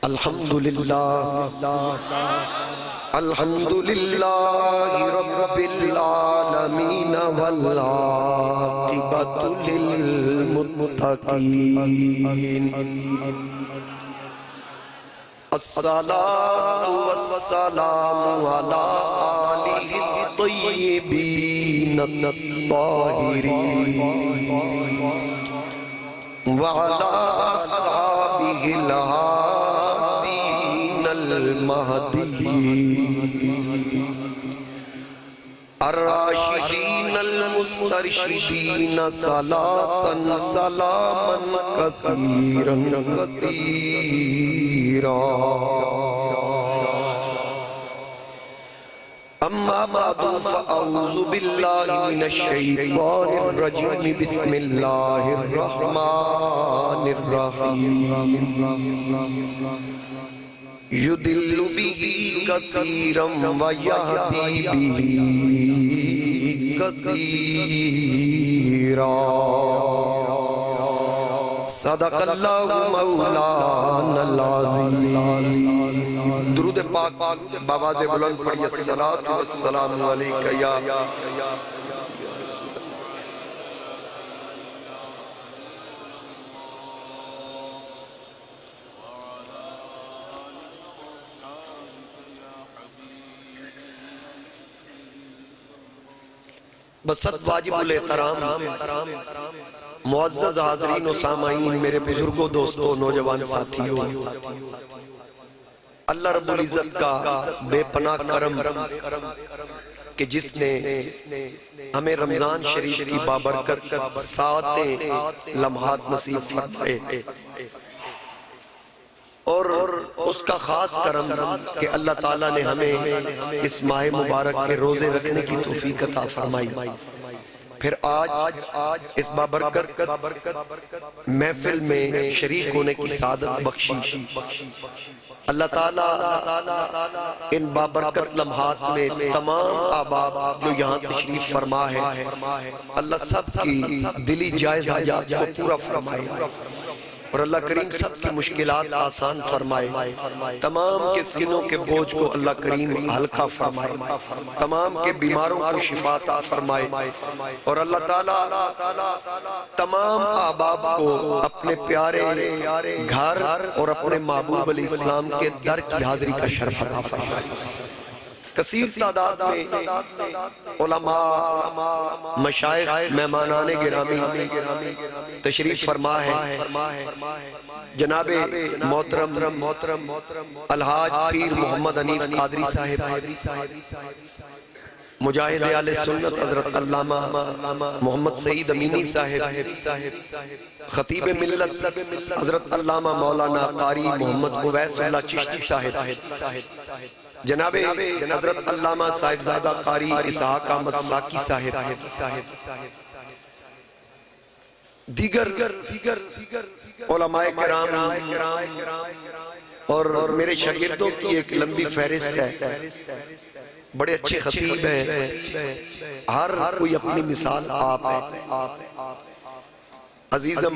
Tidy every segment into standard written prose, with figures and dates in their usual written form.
الحمدللہ رب العالمین والعاقبۃ للمتقین الصلاة والسلام علی آلہ الطیبین الطاہرین وعلی اصحابہ الہادین المہدیین الراشدین المسترشدین صلاة سلاما کثیرا کثیرا اما بعد فاعوذ باللہ من الشیطان الرجیم بسم اللہ الرحمن الرحیم یضل بہ کثیرا ویہدی بہ کثیرا صدق اللہ مولانا العظیم۔ درود پاک بآواز بلند پڑھیے الصلاۃ والسلام علیکہ یا بسط واجب الاحترام معزز حاضرین و سامعین، میرے بزرگوں، دوستوں، نوجوان ساتھیوں، اللہ رب العزت کا بے پناہ کرم کہ جس نے ہمیں رمضان شریف کی بابرکت ساعتیں لمحات نصیب فرمائے، اور اس کا خاص کرم کہ اللہ تعالیٰ نے ہمیں اس ماہ مبارک کے روزے رکھنے کی توفیق عطا فرمائی۔ پھر آج اس بابرکت محفل میں شریک ہونے کی سعادت بخشی۔ اللہ تعالیٰ ان بابرکت لمحات میں تمام احباب جو یہاں تشریف فرما ہے، اللہ سب کی دلی جائز حاجات کو پورا فرمائے، اور اللہ کریم سب کی مشکلات آسان فرمائے، تمام کے سینوں کے بوجھ کو اللہ کریم ہلکا فرمائے، تمام کے بیماروں کو شفا عطا فرمائے، اور اللہ تعالیٰ تمام احباب کو اپنے پیارے گھر اور اپنے محبوب علیہ السلام کے در کی حاضری کا شرف عطا فرمائے۔ کثیر تعداد میں علماء، مشائخ، مہمانان گرامی تشریف فرما ہے۔ جناب محترم الحاج پیر محمد حنیف قادری صاحب، مجاہد اہل سنت حضرت علامہ محمد سعید امینی صاحب، خطیب ملت حضرت علامہ مولانا قاری محمد اویس اللہ چشتی صاحب، جناب حضرت علامہ صاحبزادہ قاری اسحاق احمد ساکی صاحب، دیگر علماء کرام اور میرے شاگردوں کی ایک لمبی فہرست ہے۔ بڑے اچھے خطیب ہیں، ہر کوئی اپنی مثال آپ ہے۔ عزیزم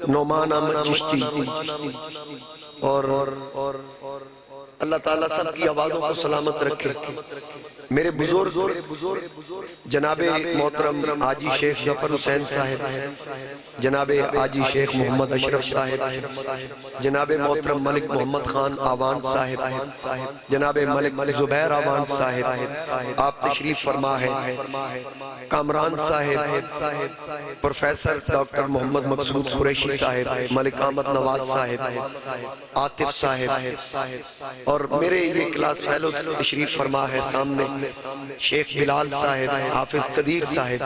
نعمان احمد چشتی، اور اللہ تعالیٰ سب کی آوازوں کو سلامت رکھے۔ میرے بزرگ جناب محترم حاجی شیخ ظفر حسین صاحب، جناب حاجی شیخ محمد اشرف صاحب، جناب محترم ملک محمد خان آوان صاحب، جناب ملک زبیر آوان صاحب، آپ تشریف فرما ہے۔ کامران صاحب، پروفیسر ڈاکٹر محمد مقصود قریشی صاحب، ملک احمد نواز صاحب، عاطف صاحب، اور میرے یہ کلاس فیلو تشریف فرما ہے سامنے شیخ بلال صاحب، حافظ قدیر صاحب،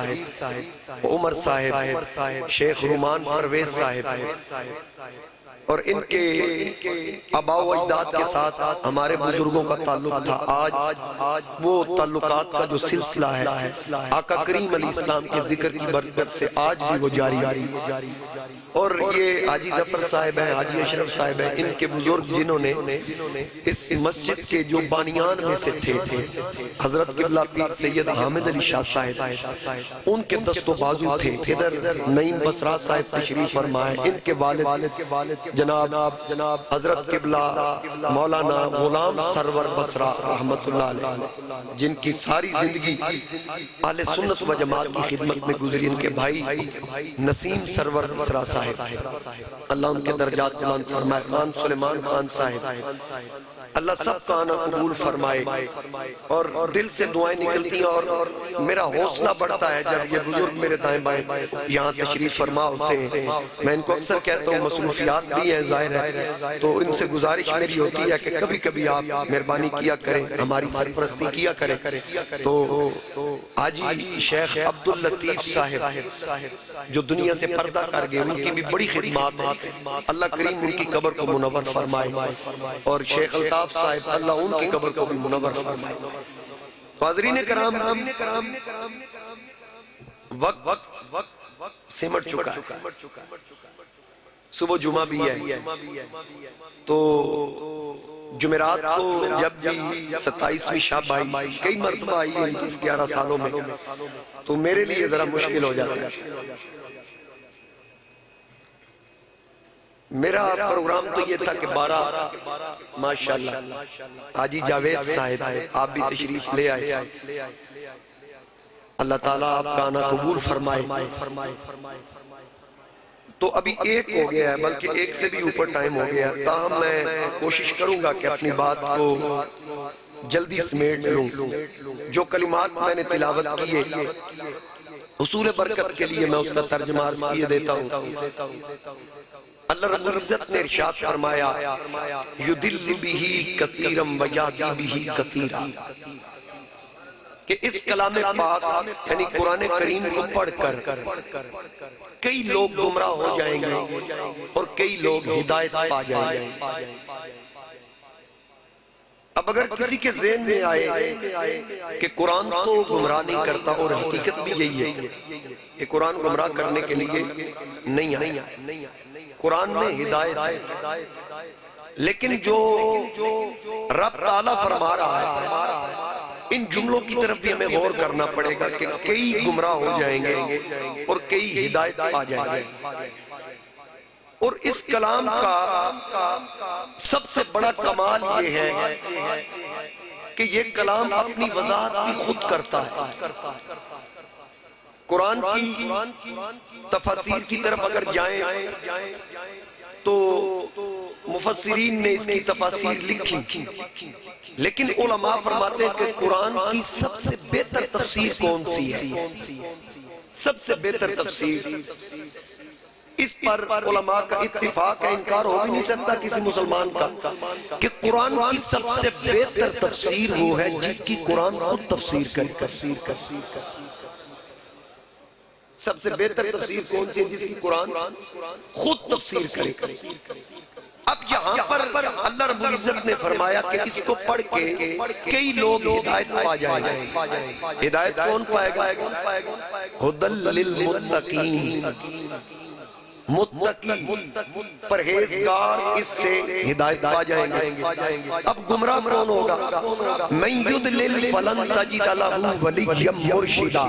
عمر صاحب، شیخ رومان پرویز صاحب، اور ان کے آباء و اجداد کے ساتھ ہمارے بزرگوں کا تعلق تھا۔ آج وہ تعلقات کا جو سلسلہ ہے آقا کریم علیہ السلام کے ذکر کی برکت سے آج بھی وہ جاری ہے۔ اور یہ حاجی ظفر صاحب ہیں، حاجی اشرف صاحب ہیں، ان کے بزرگ جنہوں نے اس مسجد کے جو بانیان میں سے تھے، حضرت قبلہ پیر سید حامد علی شاہ صاحب، ان کے دست و بازو تھے. ادھر نعیم بصرہ صاحب تشریف فرمائے، ان کے والد جناب حضرت قبلہ مولانا غلام سرور بصرہ رحمت اللہ علیہ، جن کی ساری زندگی اہل سنت و جماعت کی خدمت میں گزری. ان کے بھائی نسیم سرور بصرہ صاحب، اللہ ان کے درجات بلند فرمائے. خان سلیمان خان صاحب، اللہ سب کا آنا قبول فرمائے. اور دل سے دعائیں نکلتی ہیں اور میرا حوصلہ بڑھتا ہے جب یہ بزرگ میرے دائیں بائیں یہاں تشریف فرما ہوتے ہیں. میں ان کو اکثر کہتا ہوں مصروفیات بھی ہیں ظاہر ہے، تو ان سے گزارش میری ہوتی ہے کہ کبھی کبھی آپ مہربانی کیا کریں، ہماری سرپرستی کیا کریں. تو حاجی شیخ عبداللطیف صاحب جو دنیا سے پردہ کر گئے، ان کی بھی بڑی خدمات ہیں، اللہ کریم ان کی قبر کو منور فرمائے. اور شیخ الطاف صاحب، اللہ ان کی قبر کو بھی منور فرمائے. حاضرین کرام، وقت سمٹ چکا ہے، صبح جمعہ بھی ہے. تو جمعرات کو جب بھی 27ویں شب آئی، کئی مرتبہ آئی 11 سالوں میں، تو میرے لیے ذرا مشکل ہو جاتا ہے. میرا پروگرام تو یہ تھا کہ 12 ماشاءاللہ حاجی جاوید صاحب، آپ بھی تشریف لے آئے. اللہ تعالیٰ آپ کا آنا قبول فرمائے. تو ابھی 1 ہو گیا ہے، بلکہ 1 سے بھی اوپر ٹائم ہو گیا. تاہم میں کوشش کروں گا کہ اپنی بات کو جلدی سمیٹ لوں. جو کلمات میں نے تلاوت کیے حصول برکت کے لیے میں اس کا ترجمہ عرض کیے دیتا ہوں. اللہ رب العزت نے ارشاد فرمایا، یُدِلُّ بِهِ كَثِيرًا وَيَهْدِي بِهِ كَثِيرًا، کہ اس کلام پاک یعنی قرآن کریم کو پڑھ کر کئی لوگ گمراہ ہو جائیں گے اور کئی لوگ ہدایت پا جائیں گے. اب اگر کسی کے ذہن میں آئے کہ قرآن تو گمراہ نہیں کرتا، اور حقیقت بھی یہی ہے کہ قرآن گمراہ کرنے کے لیے نہیں آیا، قرآن میں ہدایت ہے. لیکن جو رب تعالیٰ فرما رہا ہے، ان جملوں کی طرف بھی ہمیں غور کرنا پڑے گا کہ کئی گمراہ ہو جائیں گے اور کئی ہدایت پا جائیں گے. اور اس کلام کا سب سے بڑا کمال یہ ہے کہ یہ کلام اپنی وضاحت بھی خود کرتا ہے. قرآن کی تفاسیر کی طرف اگر جائیں تو مفسرین نے اس کی تفاسیر لکھی، لیکن علماء فرماتے ہیں کہ قرآن کی سب سے بہتر تفسیر کون سی ہے؟ سب سے بہتر تفسیر، اس پر علماء کا اتفاق ہے، انکار ہو بھی نہیں سکتا کسی مسلمان کا، کہ قرآن کی سب سے بہتر تفسیر وہ ہے جس کی قرآن خود تفسیر کرے. سب سے بہتر تفسیر کون سی ہے؟ جس کی قرآن خود تفسیر کرے. اب یہاں پر اللہ رب العزت نے فرمایا کہ اس کو پڑھ کے کئی لوگ ہدایت پا جائیں گے. ہدایت کون پائے گا؟ ہدی للمتقین، متقی پرہیزگار اس سے ہدایت پا جائیں گے. اب گمراہ کون ہوگا؟ من یضلل فلن تجد له ولیا مرشدا.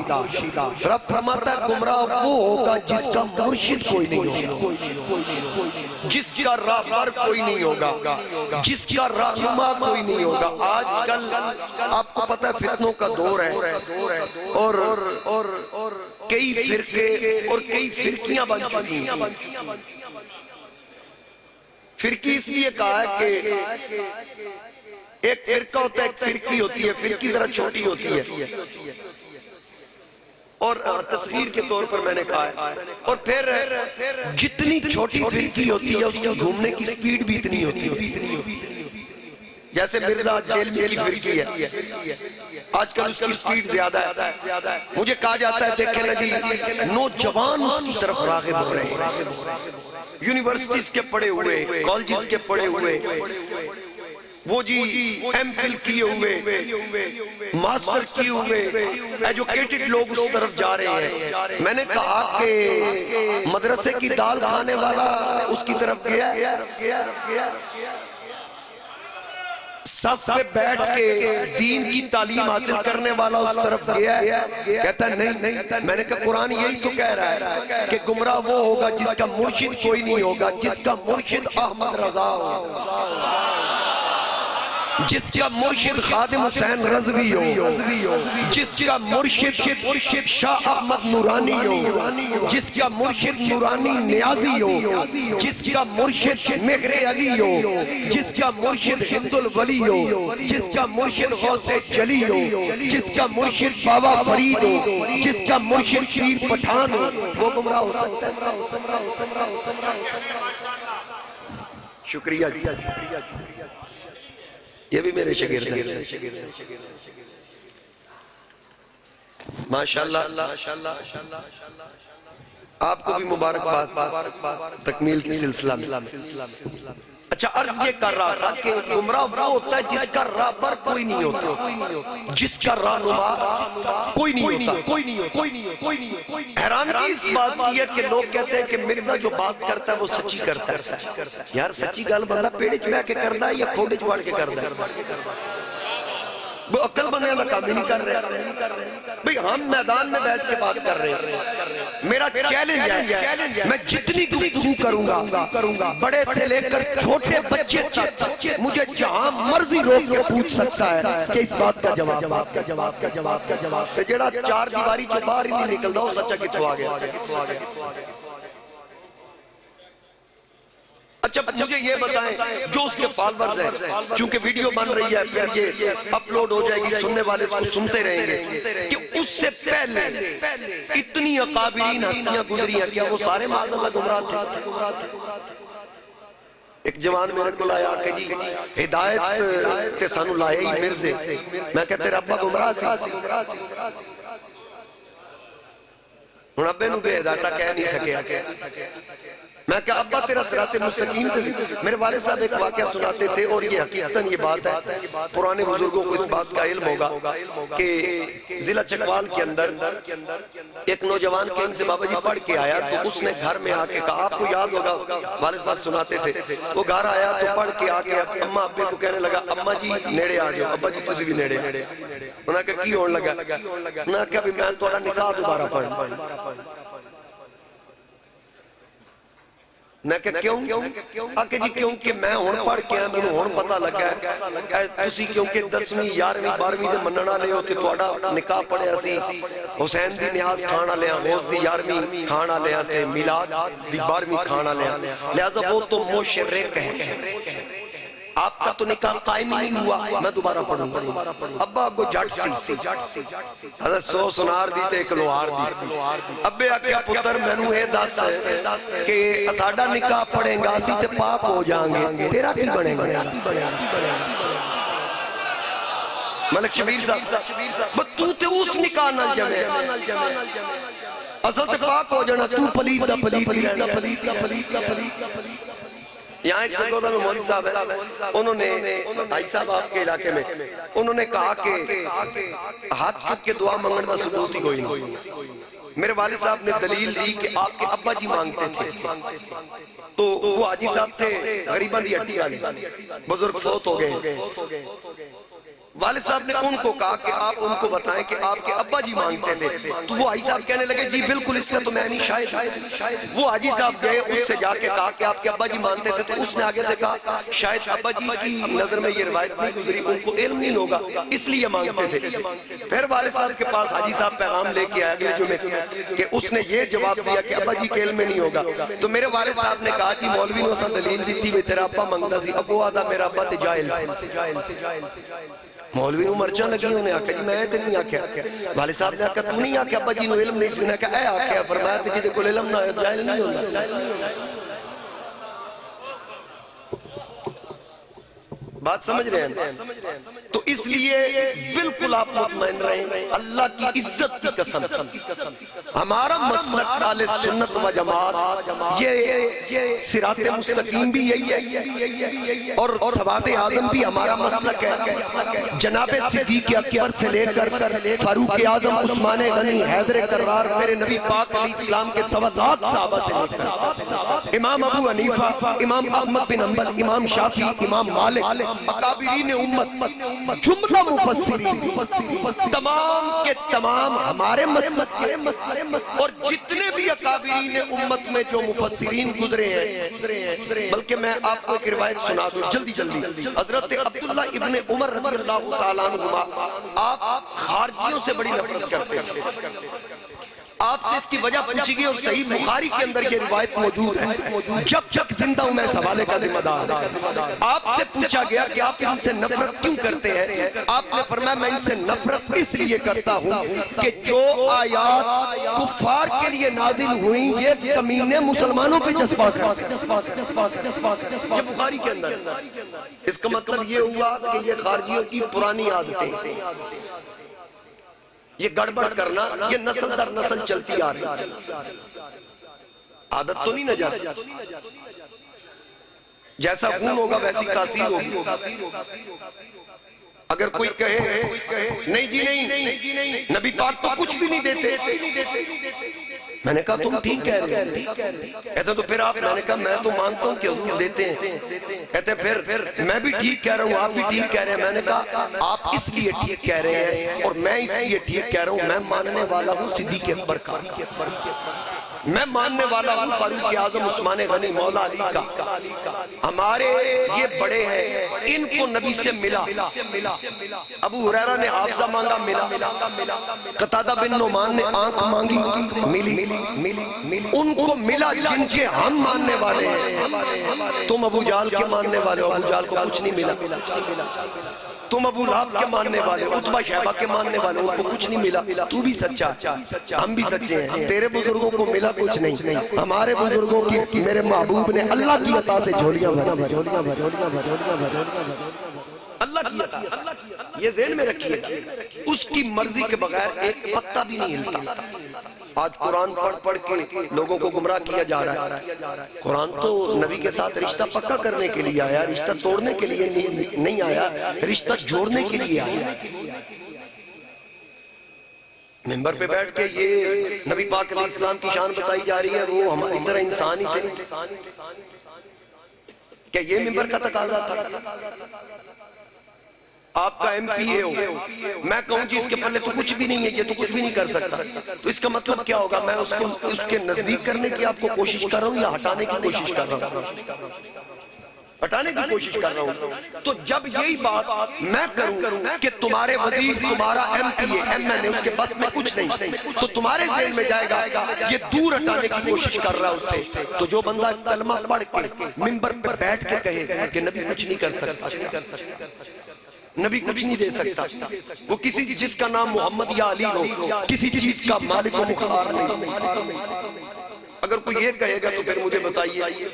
رب فرماتا ہے گمراہ وہ ہوگا جس کا مرشد کوئی نہیں ہوگا، جس کا راہبر کوئی نہیں ہوگا، جس کا رہنما کوئی نہیں ہوگا. آج کل آپ کو پتہ ہے فتنوں کا دور ہے اور کئی فرقے اور کئی فرقیاں بن چکی ہیں. فرقی اس لیے کہا ہے کہ ایک فرقہ ہوتا ہے، ایک فرقی ہوتی ہے. فرقی ذرا چھوٹی ہوتی ہے اور تصغیر کے طور پر میں نے کہا ہے، اور پھر جتنی چھوٹی فرقی ہوتی ہے اس کی گھومنے کی سپیڈ بھی اتنی ہوتی ہے. جیسے مرزا جیلمی کی فرقی ہے، آج کل اس کی سپیڈ زیادہ ہے. مجھے کہا جاتا ہے دیکھیں نا جی نوجوان اس کی طرف راغب ہو رہے ہیں، یونیورسٹیز کے پڑھے ہوئے، کالجز کے پڑھے ہوئے، وہ جی ایم فل کیے ہوئے، ماسٹر کیے ہوئے ایجوکیٹڈ لوگ اس طرف جا رہے ہیں۔ میں نے کہا کہ مدرسے کی دال کھانے والا اس کی طرف گیا، صف پہ بیٹھ کے دین کی تعلیم حاصل کرنے والا اس طرف گیا ہے؟ کہتا ہے نہیں۔ میں نے کہا قرآن یہی تو کہہ رہا ہے کہ گمراہ وہ ہوگا جس کا مرشد کوئی نہیں ہوگا، جس کا مرشد احمد رضا ہوگا، جس کا مرشد خادم حسین رضوی ہو، جس کا مرشد شاہ احمد نورانی ہو، جس کا مرشد نورانی نیازی ہو، جس کا مرشد مہر علی ہو، جس کا مرشد ہند الولی ہو، جس کا مرشد غوث جلی ہو، جس کا مرشد بابا فرید ہو، جس کا مرشد شیر پٹھان ہو، وہ گمراہ ہو سکتا ہے۔ شکریہ جی، یہ بھی میرے شاگرد ہیں، ماشاءاللہ۔ آپ کو بھی مبارکباد تکمیل کی سلسلہ میں۔ اچھا، عرض یہ کر رہا تھا کہ گمراہ وہ ہوتا ہے جس کا راہبر کوئی نہیں ہوتا، جس کا رہنما کوئی نہیں ہوتا۔ حیرانگی اس بات کی ہے کہ لوگ کہتے ہیں کہ مرزا جو بات کرتا ہے وہ سچی کرتا ہے۔ یار سچی گل بندہ پیڑے چ بیٹھ کے کردا ہے یا کھوڑے چ وڑ کے کردا ہے؟ وہ عقل بننے کا کام ہی نہیں کر رہے بھئی، ہم میدان میں بیٹھ کے بات کر رہے ہیں۔ میرا چیلنج ہے، میں جتنی گفتگو کروں گا، بڑے سے لے کر چھوٹے بچے تک مجھے جہاں مرضی روک کے پوچھ سکتا ہے کہ اس بات کا جواب جڑا چار دیواری چو باہر ہی نہیں نکلتا وہ سچا کتوں آ گیا۔ اچھا مجھے یہ بتائیں جو اس کے فالورز ہیں، چونکہ ویڈیو بن رہی ہے پھر یہ اپلوڈ ہو جائے گی، سننے والے اس کو سنتے رہیں گے، کہ اس سے پہلے اتنی اکابرین ہستیاں گزری ہیں، کیا وہ سارے معاذ اللہ گمراہ تھے؟ ایک جوان میرے کو لایا کہ جی ہدایت تے سانو لائے ہی مرزے، میں کہتے ربا گمراہ سی، ہن ابے نو بے ہدایتہ کہہ نہیں سکے۔ میں کہا ابا تیرا صراط مستقیم تھے۔ میرے والد صاحب ایک واقعہ سناتے تھے اور یہ حقیقتاً یہ بات ہے، پرانے بزرگوں کو اس بات کا علم ہوگا کہ ضلع چکوال کے اندر ایک نوجوان کہیں سے بابا جی پڑھ کے آیا تو اس نے گھر میں آ کے کہا، آپ کو یاد ہوگا والد صاحب سناتے تھے، وہ گھر آیا تو پڑھ کے آ کے اماں ابے کو کہنے لگا اماں جی نیڑے آ جاؤ، ابا جی تسی بھی نیڑے آ۔ انہوں نے کہا کی ہون لگا؟ انہوں نے کہا بھی میں تھوڑا نکاح دوبارہ پڑھ۔ میں کہا کیوں؟ آکے جی کیونکہ میں ہون پڑھ کے ہیں، میں نے ہون پتہ لگا ہے تسی کیونکہ 10ویں 11ویں 12ویں دے مننا لے ہوتے تو اڑا نکاح پڑھے اسی حسین دی نیاز کھانا لیا، غوث دی 11ویں کھانا لیا تے میلاد دی 12ویں کھانا لیا، لہذا وہ تو مشرک ہے، آپ کا تو نکاح قائم ہی نہیں ہوا، میں دوبارہ پڑھوں گا۔ ابا کو جٹ سی حضرت 100 سنار دی تے ایک لوہار دی، ابے آکھیا پتر میں نو اے دس کہ اساڑا نکاح پڑھیں گا اسی تے پاک ہو جائیں گے، تیرا کی بنے گا؟ ملک شبیر صاحب تو تے اس نکاح نہ جمے، اصل تے پاک ہو جانا، تو پلیت دا پلیت۔ یہاں ایک سرگوزہ میں مولی صاحب ہے، انہوں نے آئی صاحب آپ کے علاقے میں انہوں نے کہا کہ ہاتھ چک کے دعا منگن دا ثبوت ہی کوئی نہیں۔ میرے والد صاحب نے دلیل دی کہ آپ کے ابا جی مانگتے تھے، تو وہ حاجی صاحب تھے غریباں دی ہٹی والی، بزرگ فوت ہو گئے، والد صاحب نے ان کو کہا کہ آپ ان کو بتائیں کہ آپ کے ابا جی مانگتے تھے، تو وہ حاجی صاحب کہنے لگے جی بالکل اس کا تو میں نہیں شاید۔ وہ حاجی صاحب گئے اس سے جا کے کہا کہ آپ کے ابا جی مانگتے تھے، تو اس نے آگے سے کہا شاید ابا جی کی نظر میں یہ روایت نہیں گزری، ان کو علم نہیں ہوگا اس لیے مانگتے تھے۔ پھر والد صاحب کے پاس حاجی صاحب پیغام لے کے آیا اگلے جمعے کہ اس نے یہ جواب دیا کہ ابا جی کے علم میں نہیں ہوگا، تو میرے والد صاحب نے کہا جی مولوی نے اسا دلیل دیتی ہوئی تیرا ابا مانگتا سی، اب وہ آدھا میرا ابا تے جاہل سی۔ مولوی نو مرچاں لگی انہیں آکھا جی میں تے نہیں آکھیا، والد صاحب نے آکھا تو نہیں آکھیا ابا جی نو علم نہیں سنا، کہ اے آکھیا فرمایا تے جی کو علم نہ ہے جاہل نہیں ہوتا۔ بات سمجھ رہے ہیں؟ تو اس لیے بالکل آپ مطمئن رہیں، اللہ کی عزت کی قسم ہمارا مسلک اہل سنت و جماعت یہ صراط مستقیم بھی یہی ہے اور سواد اعظم بھی ہمارا مسلک ہے۔ جناب صدیق اکبر سے لے کر فاروق اعظم، عثمان غنی، حیدر کرار، میرے نبی پاک علیہ السلام کے سوادات صحابہ سے لے کر امام ابو حنیفہ، امام احمد بن حنبل، امام شافعی، امام مالک، اکابرین امت، جملہ مفسرین، تمام کے تمام ہمارے مسلک کے، اور جتنے بھی اکابرین امت میں جو مفسرین گزرے ہیں، بلکہ میں آپ کو ایک روایت سنا دوں جلدی جلدی۔ حضرت عبداللہ ابن عمر رضی اللہ تعالیٰ عنہما، آپ خارجیوں سے بڑی نفرت کرتے ہیں، آپ سے اس کی وجہ پوچھی گئی اور صحیح بخاری کے اندر یہ روایت موجود ہے، جب تک زندہ ہوں میں اس حوالے کا ذمہ دار۔ آپ سے پوچھا گیا کہ آپ ان سے نفرت کیوں کرتے ہیں؟ آپ نے فرمایا میں ان سے نفرت اس لیے کرتا ہوں کہ جو آیات کفار کے لیے نازل ہوئیں یہ کمینے مسلمانوں پہ چسپا کرتے ہیں۔ یہ بخاری کے اندر، اس کا مطلب یہ ہوا کہ یہ خارجیوں کی پرانی عادتیں، یہ گڑبڑ کرنا، یہ نسل در نسل چلتی آ رہی، عادت تو نہیں نہ جاتی، جیسا خون ہوگا ویسی تاثیر ہوگی۔ اگر کوئی کہے نہیں جی نہیں نبی پاک تو کچھ بھی نہیں دیتے، میں نے کہا تم ٹھیک کہہ رہے ہیں، کہتے تو پھر آپ، میں نے کہا میں تو مانتا ہوں کہ حضور دیتے ہیں، کہتے پھر میں بھی ٹھیک کہہ رہا ہوں، آپ بھی ٹھیک کہہ رہے ہیں۔ میں نے کہا آپ اس لیے ٹھیک کہہ رہے ہیں اور میں اس لیے ٹھیک کہہ رہا ہوں، میں ماننے والا ہوں صدیق اکبر کا، میں ماننے والا ہوں فاروق اعظم، عثمان غنی، مولا علی کا۔ ہمارے یہ بڑے ہیں، ان کو نبی سے ملا، ابو ہریرہ نے حافظہ مانگا، ملا، قتادہ بن نعمان نے آنکھ مانگی، ملی، ان کو ملا جن کے ہم ماننے والے ہیں۔ تم ابو جہل کے ماننے والے ہو، ابو جہل کو کچھ نہیں ملا۔ تم ابو لہب کے ماننے والے ہو، عتبہ شیبہ کے ماننے والے ہو، ان کو کچھ نہیں ملا۔ تو بھی سچا، ہم بھی سچے ہیں، تیرے بزرگوں کو ملا کچھ نہیں، ہمارے بزرگوں کی میرے محبوب نے اللہ کی عطا سے جھولیاں بھری، اللہ کی عطا، یہ ذہن میں رکھیے گا، اس کی مرضی کے بغیر ایک پتہ بھی نہیں ہلتا۔ آج قرآن پڑھ کے لوگوں کو گمراہ کیا جا رہا ہے۔ قرآن تو نبی کے ساتھ رشتہ پکا کرنے کے لیے آیا، رشتہ توڑنے کے لیے نہیں آیا، رشتہ جوڑنے کے لیے آیا۔ منبر پہ بیٹھ کے یہ نبی پاک علیہ السلام کی شان بتائی جا رہی ہے، وہ ہماری طرح انسان ہی تھے، کہ یہ منبر کا تقاضا تھا؟ آپ کا ایم پی اے ہو، میں کہوں جی اس کے پلے تو کچھ بھی نہیں ہے، یہ تو کچھ بھی نہیں کر سکتا، تو اس کا مطلب کیا ہوگا؟ میں اس کے نزدیک کرنے کی آپ کو کوشش کر رہا ہوں یا ہٹانے کی کوشش کر رہا ہوں؟ ہٹانے کی کوشش کر رہا ہوں۔ تو جب یہی بات میں کروں کہ تمہارے وزیر، تمہارا ایم پی اے، ایم این اے، اس کے بس میں کچھ نہیں، تو تمہارے ذہن میں جائے گا یہ دور ہٹانے کی کوشش کر رہا ہے اس سے۔ تو جو بندہ کلمہ پڑھ کے منبر پر بیٹھ کے کہے کہ نبی کچھ نہیں کر سکتا، نبی کچھ نہیں دے سکتا، وہ کسی جس کا نام محمد یا علی ہو، کسی چیز کا مالک و مختار نہیں، اگر کوئی یہ کہے گا تو پھر مجھے بتائیے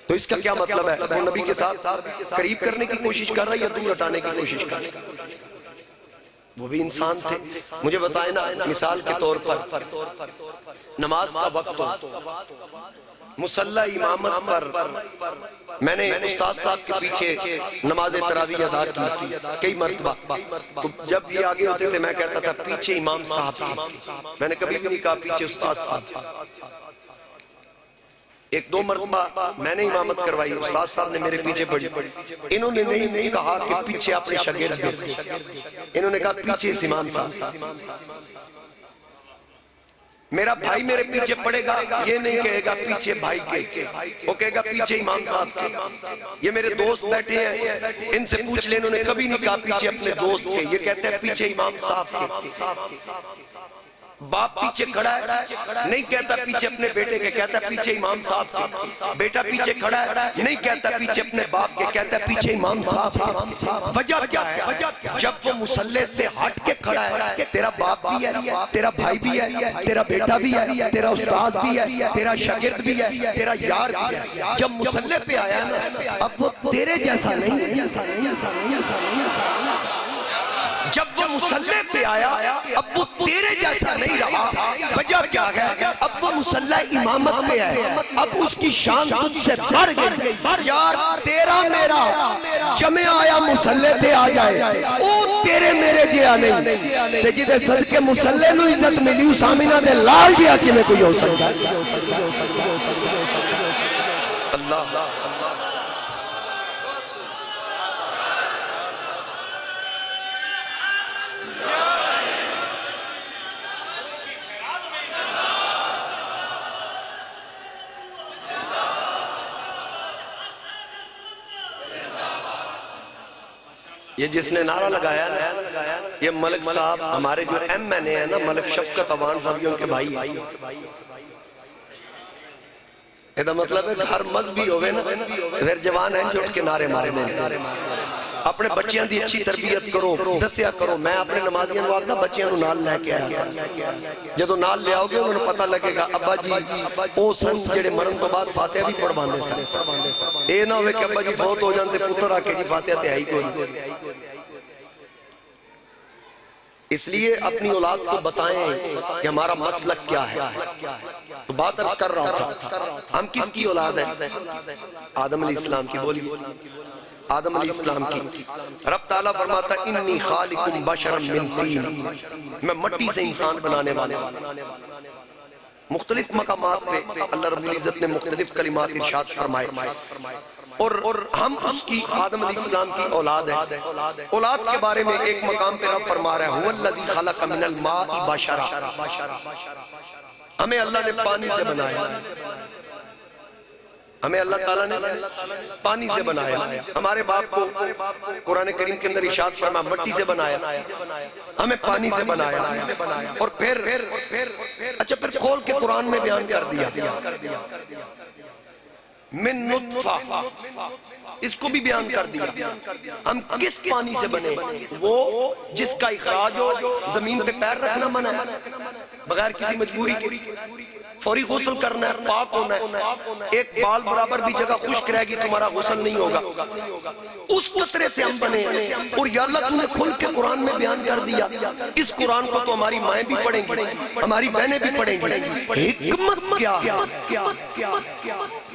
تو اس کا کیا مطلب ہے؟ وہ نبی کے ساتھ قریب کرنے کی کوشش کر رہا ہے یا دور ہٹانے کی کوشش کر رہا ہے؟ وہ بھی انسان تھے، مجھے بتائیں نا، مثال کے طور پر نماز کا وقت ہو، مصلی امامت پر میں نے استاد صاحب کے پیچھے نماز تراویح ادا کی کئی مرتبہ، تو جب یہ آگے ہوتے تھے میں کہتا تھا پیچھے امام صاحب کی، میں نے کبھی بھی نہیں کہا پیچھے استاد صاحب۔ ایک دو مرتبہ میں نے امامت کروائی، استاد صاحب نے میرے پیچھے پڑھی، انہوں نے نہیں کہا کہ پیچھے اپنے شاگرد دیکھو، انہوں نے کہا پیچھے اس امام صاحب۔ میرا بھائی میرے پیچھے پڑے گا، یہ نہیں کہے گا پیچھے بھائی کے، وہ کہے گا پیچھے امام صاحب کے۔ یہ میرے دوست بیٹھے ہیں، ان سے پوچھ لیں، انہوں نے کبھی نہیں کہا پیچھے اپنے دوست کے، یہ کہتے ہیں پیچھے امام صاحب کے۔ باپ پیچھے کھڑا ہے نہیں کہتا پیچھے اپنے بیٹے کے، کہتا پیچھے امام صاحب کے. بیٹا پیچھے کھڑا ہے نہیں کہتا پیچھے اپنے باپ کے، کہتا پیچھے امام صاحب کے. وجہ کیا ہے؟ جب وہ مصلی سے ہٹ کے کھڑا ہے، تیرا باپ بھی ہے، تیرا بھائی بھی ہے، تیرا بیٹا بھی ہے، تیرا استاذ بھی ہے، تیرا شاگرد بھی ہے، تیرا یار بھی ہے. جب مصلی پہ آیا نا، اب وہ تیرے جیسا نہیں ہے. جب وہ مصلی پہ آیا اب وہ تیرے جیسا نہیں رہا. وجہ کیا ہے؟ اب وہ مصلی امامت میں ہے، اب اس کی شان تجھ سے بڑھ گئی. یار تیرا میرا جمع آیا مصلی پہ آ جائے، او تیرے میرے جیا نہیں. تے جدے صدقے مصلی نو عزت ملی، اس آمینہ دے لال جیا کی میں کوئی ہو سکتا. اللہ یہ جس نے نعرہ لگایا نا، یہ ملک صاحب ہمارے جو ایم این اے ہیں نا، ملک شفقت عوان صاحب، ان کے بھائی. یہ مطلب ہے ہر مذہبی ہوئے نا، پھر جوان ہیں جو اٹھ کے نعرے مارے دیں. اپنے بچیاں دی اچھی تربیت کرو، دسیا کرو. میں اپنے نمازیاں نو آگنا بچیاں نو نال لے کے آیا. جدو نال لے آؤ گے انہوں نے پتہ لگے گا ابا جی او سن جڑے مرن تو بعد فاتحہ بھی پڑھ باندے سن. اے نہ ہوئے کہ ابا جی فوت ہو جانتے پتر آکے جی فاتحہ تے آئی کوئی. اس لیے اپنی اولاد کو بتائیں کہ ہمارا مسلک کیا ہے. تو بات عرض کر رہا تھا، ہم کس کی اولاد ہیں؟ آدم علیہ السلام کی. بولی آدم علیہ السلام کی. رب تعالیٰ فرماتا انی خالق بشرا من طین، میں مٹی سے انسان بنانے والا. مختلف مقامات پہ اللہ رب العزت نے مختلف کلمات ارشاد فرمائے، اور ہم اس کی آدم علیہ السلام کی اولاد ہیں. اولاد کے بارے میں ایک مقام پہ رب فرما رہا ہے هو الذی خلق من الماء بشرا. ہمیں اللہ نے پانی سے بنایا، ہمیں اللہ تعالیٰ نے پانی سے بنایا. ہمارے باپ کو قرآن کریم کے اندر ارشاد فرمایا مٹی سے بنایا، ہمیں پانی سے بنایا. اور پھر اچھا پھر کھول کے قرآن میں بیان کر دیا من نطفہ، اس کو بھی بیان کر دیا. ہم کس پانی سے بنے؟ وہ جس کا اخراج ہو زمین پہ پیر رکھنا منع ہے، بغیر کسی مجبوری کے فوری غسل کرنا ہے، پاک ہونا ہے. ایک بال برابر بھی جگہ خشک رہے گی تمہارا غسل نہیں ہوگا. اس قطرے سے ہم بنے. اور یا اللہ تم نے کھل کے قرآن میں بیان کر دیا. اس قرآن کو تو ہماری مائیں بھی پڑھیں گی، ہماری بہنیں بھی پڑھیں گی. حکمت کیا ہے؟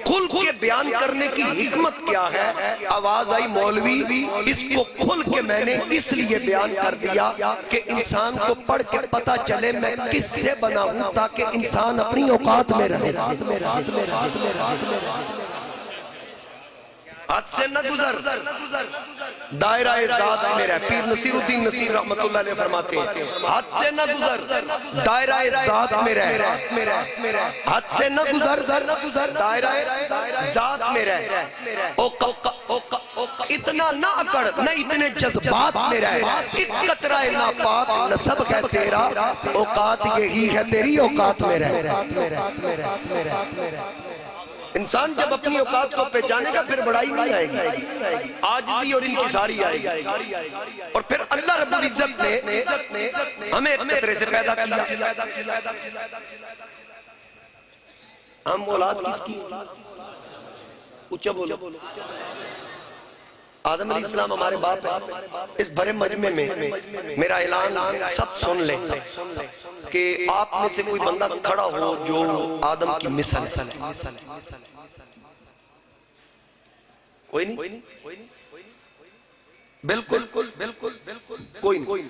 کھل کے بیان کرنے کی حکمت کیا ہے؟ آواز آئی مولوی اس کو کھل کے میں نے اس لیے بیان کر دیا کہ انسان کو پڑھ کے پتہ چلے میں کس سے بنا ہوں، تاکہ انسان اپنی اوقات میں رہے. حد سے نہ گزر، دائرہ ذات میں رہ. پیر نصیر الدین نصیر رحمت اللہ علیہ فرماتے ہیں حد سے نہ گزر، دائرہ ذات میں رہ. حد سے نہ گزر، دائرہ ذات میں رہ. اتنا نہ اکڑ، نہ اتنے جذبات میں رہ. ایک قطرہ ناپاک نسب ہے تیرا، اوقات یہی ہے تیری اوقات میں رہ. انسان جب اپنی اوقات کو پہچانے گا پھر بڑائی نہیں آئے گی، عاجزی اور انکساری آئے گی. اور پھر اللہ رب العزت نے ہمیں ایک قطرے سے پیدا کیا. ہم اولاد کس کی؟ اچھا بولو. آدم علیہ السلام ہمارے باپ ہیں. اس بڑے مجمع میں میرا اعلان سب سن لیں کہ آپ میں سے کوئی بندہ کھڑا ہو جو آدم کی مثل. کوئی نہیں؟ بالکل کوئی نہیں.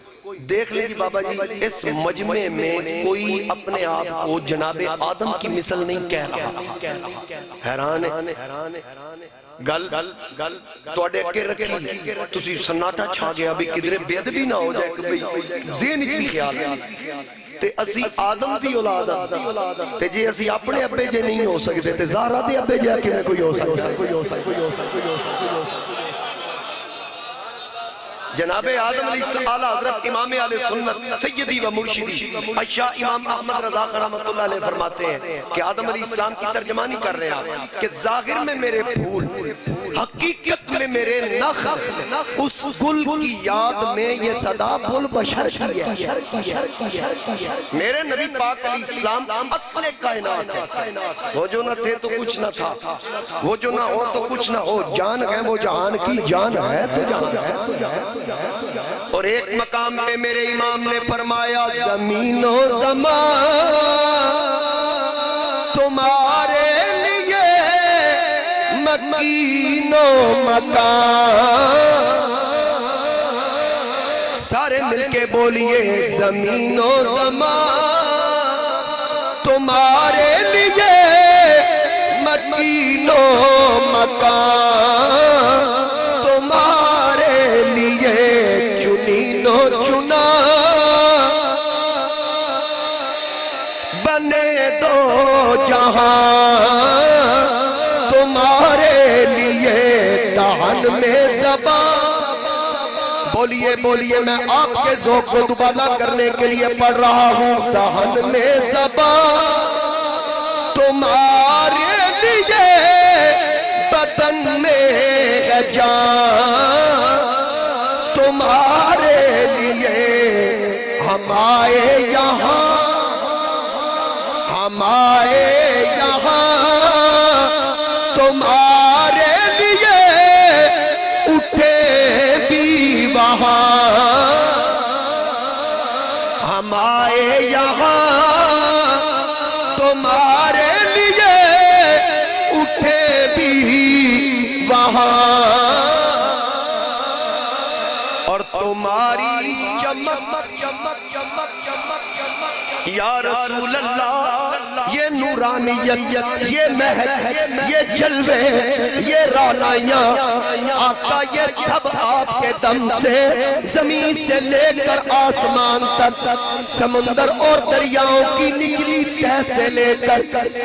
دیکھ لیں جی بابا جی اس مجمع میں کوئی اپنے آپ کو جناب آدم کی مثل نہیں کہہ رہا. حیران ہے. گل توڑے کے رکھی تسی سناٹا چھا گیا بھی کدھرے بے ادبی نہ ہو جائے کہ ذہن اچ بھی خیال ہے تے اسی آدم دی اولاد تے جے اسی اپنے ابے جے نہیں ہو سکتے تے زہرا دے ابے جے کہ میں کوئی ہو سکتا. جناب آدم علیہ السلام اعلیٰ حضرت امام علیہ سنت سیدی و مرشدی اشیاء امام احمد رضا رحمۃ اللہ علیہ فرماتے ہیں کہ آدم علیہ السلام کی ترجمانی کر رہے ہیں کہ ظاہر میں میرے پھول حقیقت میں میرے نخل اس گل کی یاد میں یہ صدا بھول بشر کی ہے. میرے نبی پاک علیہ السلام اصل کائنات ہے. وہ جو نہ تھے تو کچھ نہ تھا, وہ جو نہ ہو تو کچھ نہ ہو, جان ہے وہ جہان کی جان ہے تو جان ہے. اور ایک مقام پہ میرے امام نے فرمایا زمین و زمان تمہارے لیے مکین و مکان. سارے مل کے بولیے زمین و زمان تمہارے لیے مکین و مکان, تمہارے لیے چنین و چنا بنے دو جہاں, تمہارے لیے دہن میں زبان. بولیے بولیے میں آپ کے ذوق کو دوبارہ کرنے کے لیے پڑھ رہا ہوں. دہن میں زبان تمہارے لیے بدن میں ہے جان, تمہارے لیے ہم آئے یہاں, ہم آئے یہاں, تمہارے لیے اٹھے بھی وہاں. ہم آئے یہاں تمہارے لیے اٹھے بھی وہاں, اور تمہاری چمک یا رسول اللہ یہ نورانیت, یہ مہک, یہ جلوے, یہ رونائیاں آقا یہ سب آپ کے دم سے زمین سے لے کر آسمان تک, سمندر اور دریاؤں کی نچلی تہ سے لے کر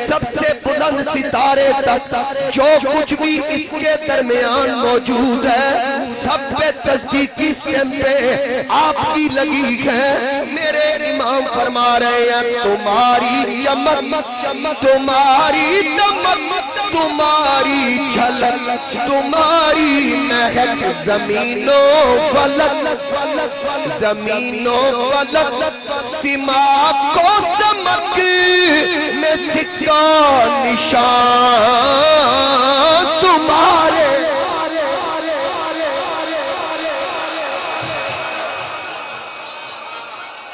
سب سے بلند ستارے تک جو کچھ بھی اس کے درمیان موجود ہے سب پہ تصدیق اس پہ آپ کی لگی ہے. میرے امام فرما رہے ہیں تمہاری چمک, تمہاری دمک, تمہاری جھلک, تمہاری مہک زمین و فلک, زمین و فلک سما کو سمک میں سکہ نشان تمہارے.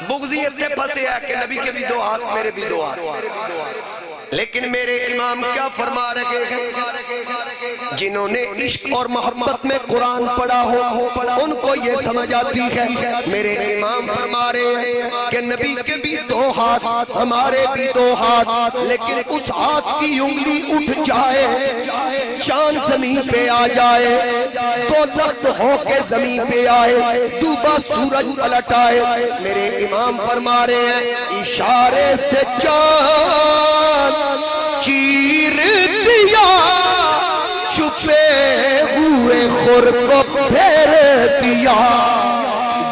بغضیت سے پھنسے ہے کہ نبی کے بھی دو ہاتھ میرے بھی دو ہاتھ, لیکن میرے امام کیا فرما رہے ہیں جنہوں نے عشق اور محبت میں قرآن پڑھا ہو ان کو یہ سمجھ آتی ہے. میرے امام فرما رہے ہیں کہ نبی کے بھی دو ہاتھ ہمارے بھی دو ہاتھ, لیکن اس ہاتھ کی انگلی اٹھ جائے, چاند زمین پہ آ جائے, تو لخت ہو کے زمین پہ آئے, ڈوبا سورج پلٹ آئے. میرے امام فرما رہے ہیں اشارے سے چاند چیر دیا, چھپے ہوئے خور کو پھیر دیا,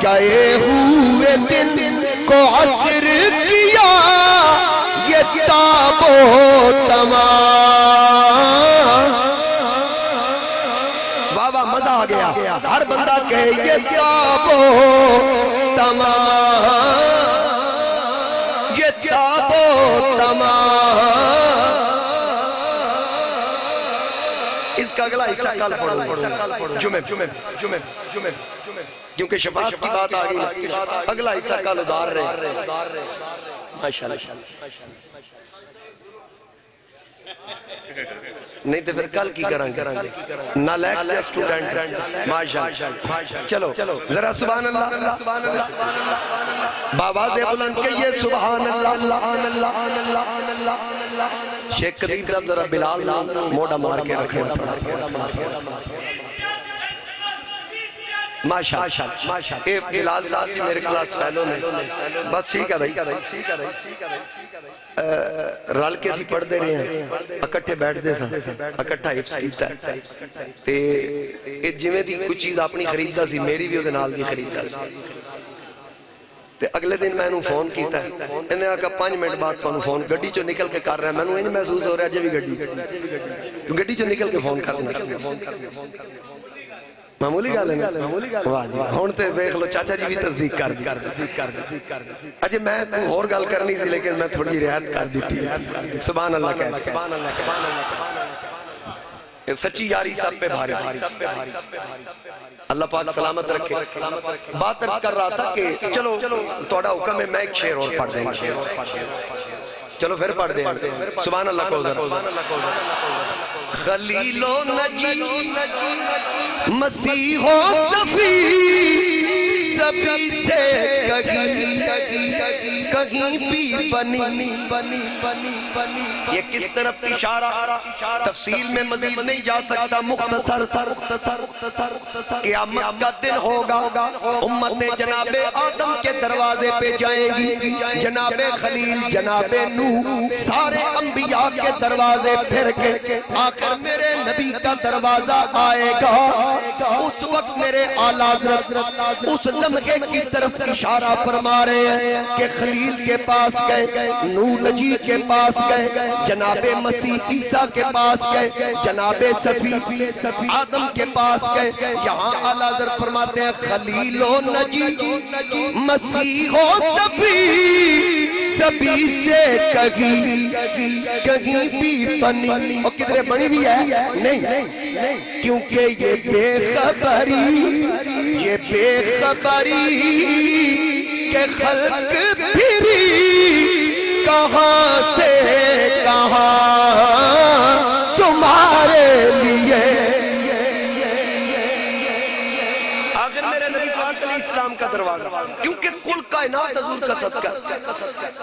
گئے ہوئے دن کو عصر کیا, یہ تاب و تمام. بابا مزہ آ گیا, ہر بندہ کہے یہ تاب و تمام, یہ تاب و تمام. اس کا اگلا حصہ کل پڑھو جمعہ, کیونکہ شفاعت کی بات آ گئی, اگلا حصہ کل ادار رہے. ماشاءاللہ نہیں تو پھر کل کی کریں گے نالیک کے اسٹوڈنٹ. ماشاءاللہ چلو ذرا سبحان اللہ باواز بلند کہیے سبحان اللہ. شیخ قدیر صاحب ذرا بلال موڑا مار کے رکھیں. ماشاءاللہ اے بلال صاحب جی میرے کلاس فیلو میں بس ٹھیک ہے بھائی رل کے اسی پڑھ دے رہے ہیں اکٹھے بیٹھ دے سن اکٹھا حفظ کیتا ہے تے جویں دی کوئی چیز اپنی خریددا سی میری بھی او دے نال دی خریددا سی تے اگلے دن میں انہوں فون کیتا ہے انہیں آکا 5 منٹ بعد تو انہوں فون گڑی چو نکل کے کر رہا ہے میں انہوں محسوس ہو رہا ہے جب بھی گڑی چو نکل کے فون کرنا معمولی گال ہے نا ہونتے بیخ لو چاچا جی بھی تصدیق کر دی اجھے میں اور گال کرنی سی لیکن میں تھوڑی رعایت کر دیتی سبحان اللہ کہتے ہیں سچی یاری سب پہ بھاری اللہ پاک سلامت رکھے بات عرض کر رہا تھا کہ چلو توڑا حکم ہے میں ایک شعر اور پڑھ دیں گے چلو پھر پڑھ دیں سبحان اللہ کو خلیل و نجی مسیح و صفی سبھی سے کہیں بھی بنی یہ کس طرف اشارہ تفصیل میں مزید نہیں جا سکتا مختصر قیامت کا دن ہوگا امت جناب آدم کے دروازے پہ جائیں گی جناب خلیل جناب نوح سارے انبیاء کے دروازے پھر کے آخر میرے نبی کا دروازہ آئے گا اس وقت میرے اعلیٰ حضرت اس لمحے کی طرف اشارہ فرما رہے ہیں کہ خلیل کے پاس گئے نوح نجی کے پاس گئے جناب مسیح عیسیٰ کے پاس گئے جناب صفی آدم کے پاس گئے یہاں اعلیٰ حضرت فرماتے ہیں خلیل و نجی مسیح و صفی سبھی سے کہیں بھی بنی اور کدھرے بنی بھی ہے نہیں کیونکہ یہ بے خبری کہ خلق پھری کہاں سے کہاں تمہارے لیے اگر میرے نبی پاک علیہ السلام کا دروازہ کیونکہ کل کائنات حضور کا صدقہ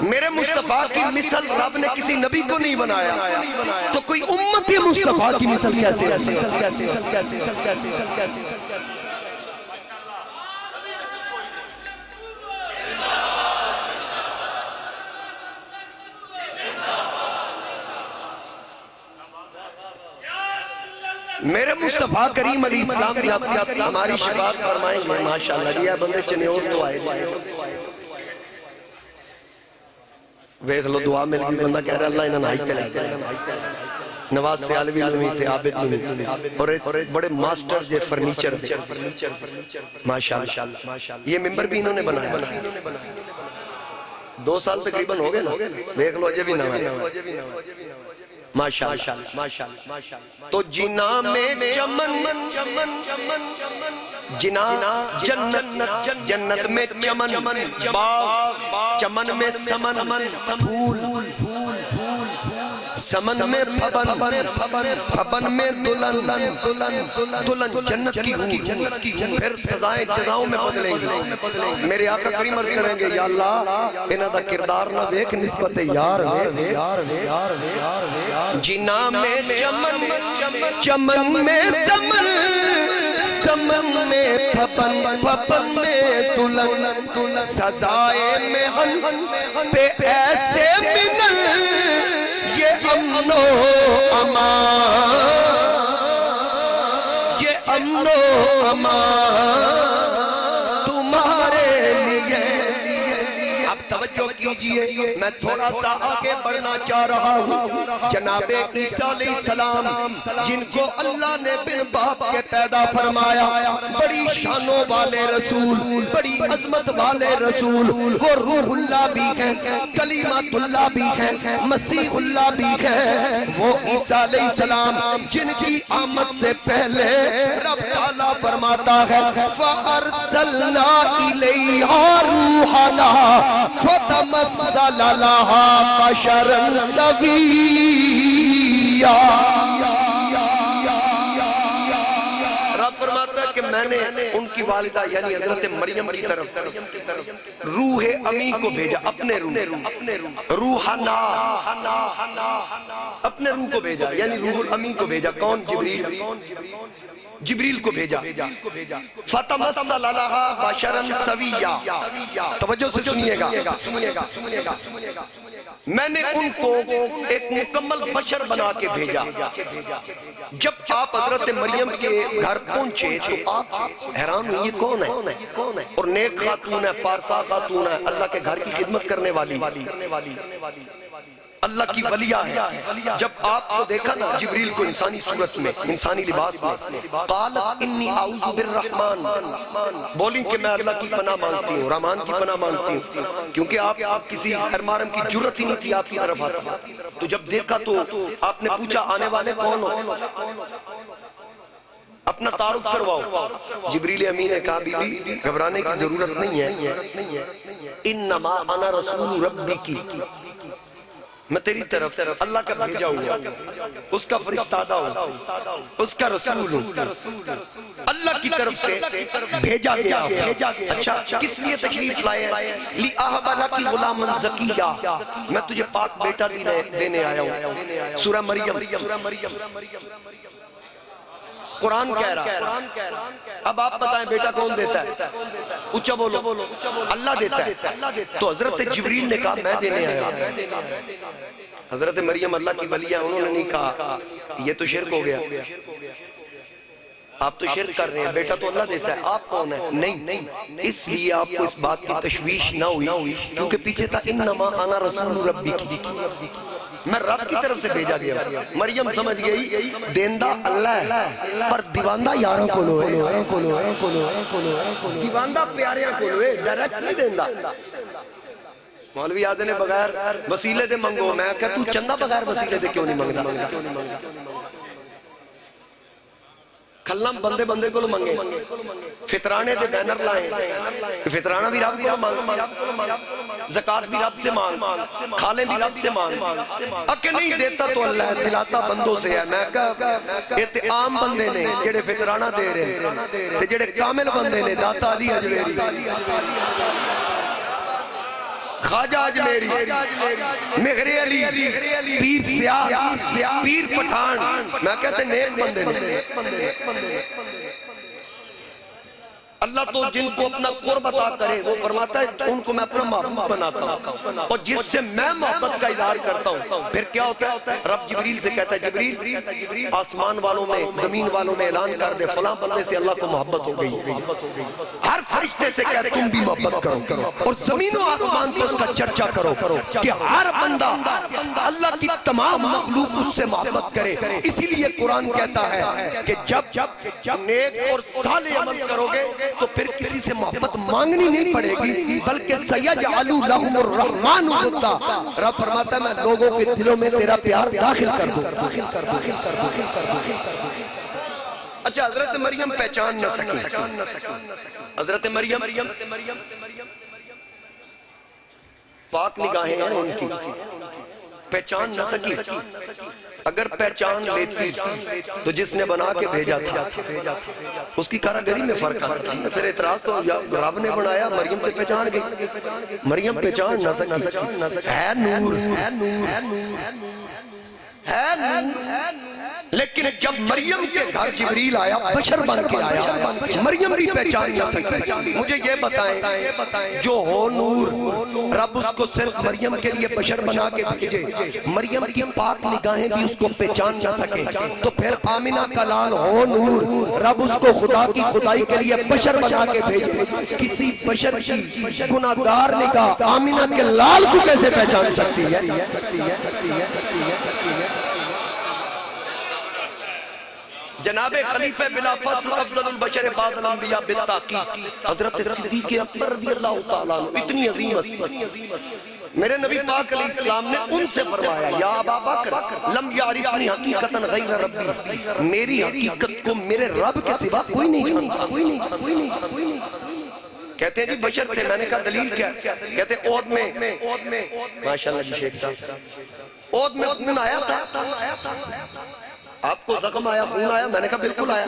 میرے مصطفیٰ کی مثل رب نے کسی نبی کو نہیں بنایا تو کوئی امتی مصطفیٰ کی مثل کیسے میرے مصطفیٰ کریم علیہ السلام جب ہماری شفاعت فرمائیں گے ماشاءاللہ جی یہ بندے چنیور تو آئے جائے ویخ لو دعا مل گئی بندہ کہہ رہا اللہ انہاں نائشتے لے جائے نواز سیالوی علمی تھے عابد علمی اور ایک بڑے ماسٹر جے فرنیچر تھے ماشاءاللہ یہ ممبر بھی انہوں نے بنایا تھا 2 سال تقریباً ہو گئے نا ویخ لو اجے بھی نہ ہے ماشاءاللہ تو جنا میں جنا جنت میں چمن باغ چمن میں سمن پھول سمن میں پھبن میں دلن جنت کی ہوں پھر سزائیں جزاؤں میں بدلیں گی میرے آقا کریم عرض کریں گے یا اللہ انہاں دا کردار نہ ویک نسبت یار جنا میں چمن میں سمن میں پھپن میں دلن سزائے میں ہن پہ ایسے منل یہ امن و امان یہ امن و امان تمہارے لیے اب توجہ کیجئے میں تھوڑا سا آگے بڑھنا چاہ رہا ہوں جناب عیسیٰ علیہ السلام جن کو اللہ نے بن باپ کے پیدا فرمایا بڑی شانوں والے رسول بڑی عظمت والے رسول وہ روح اللہ بھی ہیں کلیمت اللہ بھی ہیں مسیح اللہ بھی ہیں وہ عیسیٰ علیہ السلام جن کی آمد سے پہلے رب تعالیٰ فرماتا ہے فَأَرْسَلْنَا إِلَيْهَا رُوحَنَا فَتَمَثَّلَ لَهَا بَشَرًا سَوِيًّا رب فرماتا ہے کہ میں نے ان کی والدہ یعنی حضرت مریم کی طرف روح امی کو بھیجا اپنے روحنا اپنے روح کو بھیجا یعنی روح الامی کو بھیجا کون جبریل جبریل کو بھیجا، فتمثل لہا بشرا سویا، توجہ سے سنیے گا، میں نے ان کو ایک مکمل بشر بنا کے بھیجا۔ جب آپ حضرت مریم کے گھر پہنچے تو آپ حیران ہوئی، یہ کون ہے؟ اور نیک خاتون ہے، پارسا خاتون ہے، اللہ کے گھر کی خدمت کرنے والی، اللہ کی ولیہ ہے۔ جب آپ کو دیکھا نا جبریل کو انسانی صورت میں، انسانی لباس میں، قالت انی اعوذ بالرحمن، بولیں کہ میں اللہ کی پناہ مانگتی ہوں، رحمان کی پناہ مانگتی ہوں، کیونکہ آپ کسی سرمارم کی جرت ہی نہیں تھی آپ کی طرف آتا۔ تو جب دیکھا تو آپ نے پوچھا آنے والے کون ہو، اپنا تعارف کرواؤ۔ جبریل امین نے کہا بی بی گھبرانے کی ضرورت نہیں ہے، انما انا رسول ربکی، میں تیری طرف اللہ کا بھیجا ہوا، اس کا فرستادہ ہوں، اس کا رسول ہوں، اللہ کی طرف سے بھیجا گیا ہوں۔ اچھا کس لیے تشریف لائے ہیں؟ لِأَهَبَ لَكِ غُلَامًا زَكِيًّا، میں تجھے پاک بیٹا دینے آیا ہوں۔ سورہ مریم قرآن کہہ رہا ہے۔ اب آپ بتائیں بیٹا کون دیتا ہے؟ اچھا بولو، اللہ دیتا ہے۔ تو حضرت جبریل نے کہا میں دینے آیا ہوں۔ حضرت مریم اللہ کی ولیہ، انہوں نے نہیں کہا یہ تو شرک ہو گیا، آپ تو شرک کر رہے ہیں، بیٹا تو اللہ دیتا ہے، آپ کون ہیں؟ نہیں، اس لیے آپ کو اس بات کی تشویش نہ ہوئی، کیونکہ پیچھے تھا انما انا رسول ربی کی، میں رب کی طرف سے بھیجا گیا۔ مریم سمجھ گئی دیندہ اللہ ہے پر دیواندہ یاروں کو لو ہے، دیواندہ پیاریاں کو لو ہے، ڈائریکٹ نہیں دیندہ۔ مولوی آدھے نے بغیر وسیلے دے منگو، میں کہتا تو چندہ بغیر وسیلے دے کیوں نہیں منگتا؟ کھلم بندے کو لو منگے، فطرانے دے بینر لائیں، فطرانہ بھی رب کو مانگ، زکاة بھی رب سے مانگ، کھالیں بھی رب سے مانگ۔ اکے نہیں دیتا تو اللہ ہے، دلاتا بندوں سے ہے۔ میں کہا یہ عام بندے نے جڑے فطرانہ دے رہے ہیں، جڑے کامل بندے نے داتا علی اجمیری، خواجہ اجمیری، مغر علی، پیر سیاہ، پیر پٹھان، میں کہتے نیک بندے نے۔ اللہ تو جن کو اپنا قرب عطا کرے وہ فرماتا ہے ان کو میں اپنا محبوب بناتا ہوں، اور جس سے میں محبت کا اظہار کرتا ہوں پھر کیا ہوتا ہے؟ رب جبریل سے کہتا ہے جبریل آسمان والوں میں زمین والوں میں اعلان کر دے فلاں بندے سے اللہ کو محبت ہو گئی۔ ہر فرشتے سے کہتا تم بھی محبت کرو اور زمین و آسمان پر اس کا چرچا کرو کہ ہر بندہ اللہ کی تمام مخلوق اس سے محبت کرے۔ اسی لیے قرآن کہتا ہے کہ جب نیک اور صالح عمل کرو گے تو پھر کسی سے محبت مانگنی نہیں پڑے گی، بلکہ سَيَجْعَلُ لَهُمُ الرَّحْمَنُ وَدًّا، رب فرماتا ہے میں لوگوں کے دلوں میں تیرا پیار داخل کر دوں۔ اچھا حضرت مریم پہچان نہ سکی، حضرت مریم پاک نگاہیں ہیں ان کی، پہچان نہ سکی۔ اگر پہچان لیتی تو جس نے بنا کے بھیجا تھا اس کی کاراگری میں فرق آتا، پھر اعتراض تو رب نے بنایا، مریم پہ پہچان گئی، مریم پہچان نہ سکی، ہے نور، لیکن جب مریم کے گھر جبریل آیا بشر بن کے آیا، مریم بھی پہچان نہ سکی۔ مجھے یہ بتائیں جو ہو نور رب اس کو صرف مریم کے لیے بشر بنا کے بھیجے، مریم کی پاک نگاہیں بھی اس کو پہچان نہ سکے، تو پھر آمنہ کا لال ہو نور رب اس کو خدا کی خدائی کے لیے بشر بنا کے بھیجے، کسی بشر کی گناہگار نگاہ آمنہ کے لال کو کیسے پہچان سکتی ہے؟ جناب خلیفہ بلا فصل افضل البشر بعد الانبیاء بالتحقیق حضرت صدیق اکبر رضی اللہ تعالیٰ عنہ، اتنی عظیم ہستی، میرے نبی پاک علیہ السلام نے ان سے فرمایا یا ابا بکر لم یعرفنی حقیقتا غیر ربی، میری حقیقت کو میرے رب کے سوا کوئی نہیں جانتا۔ کہتے ہیں جی بشر تھے، میں نے کہا دلیل کیا؟ کہتے ہیں اود میں ماشاءاللہ جی شیخ صاحب اود میں خون آیا تھا، آپ کو زخم آیا خون آیا؟ میں نے کہا بالکل آیا۔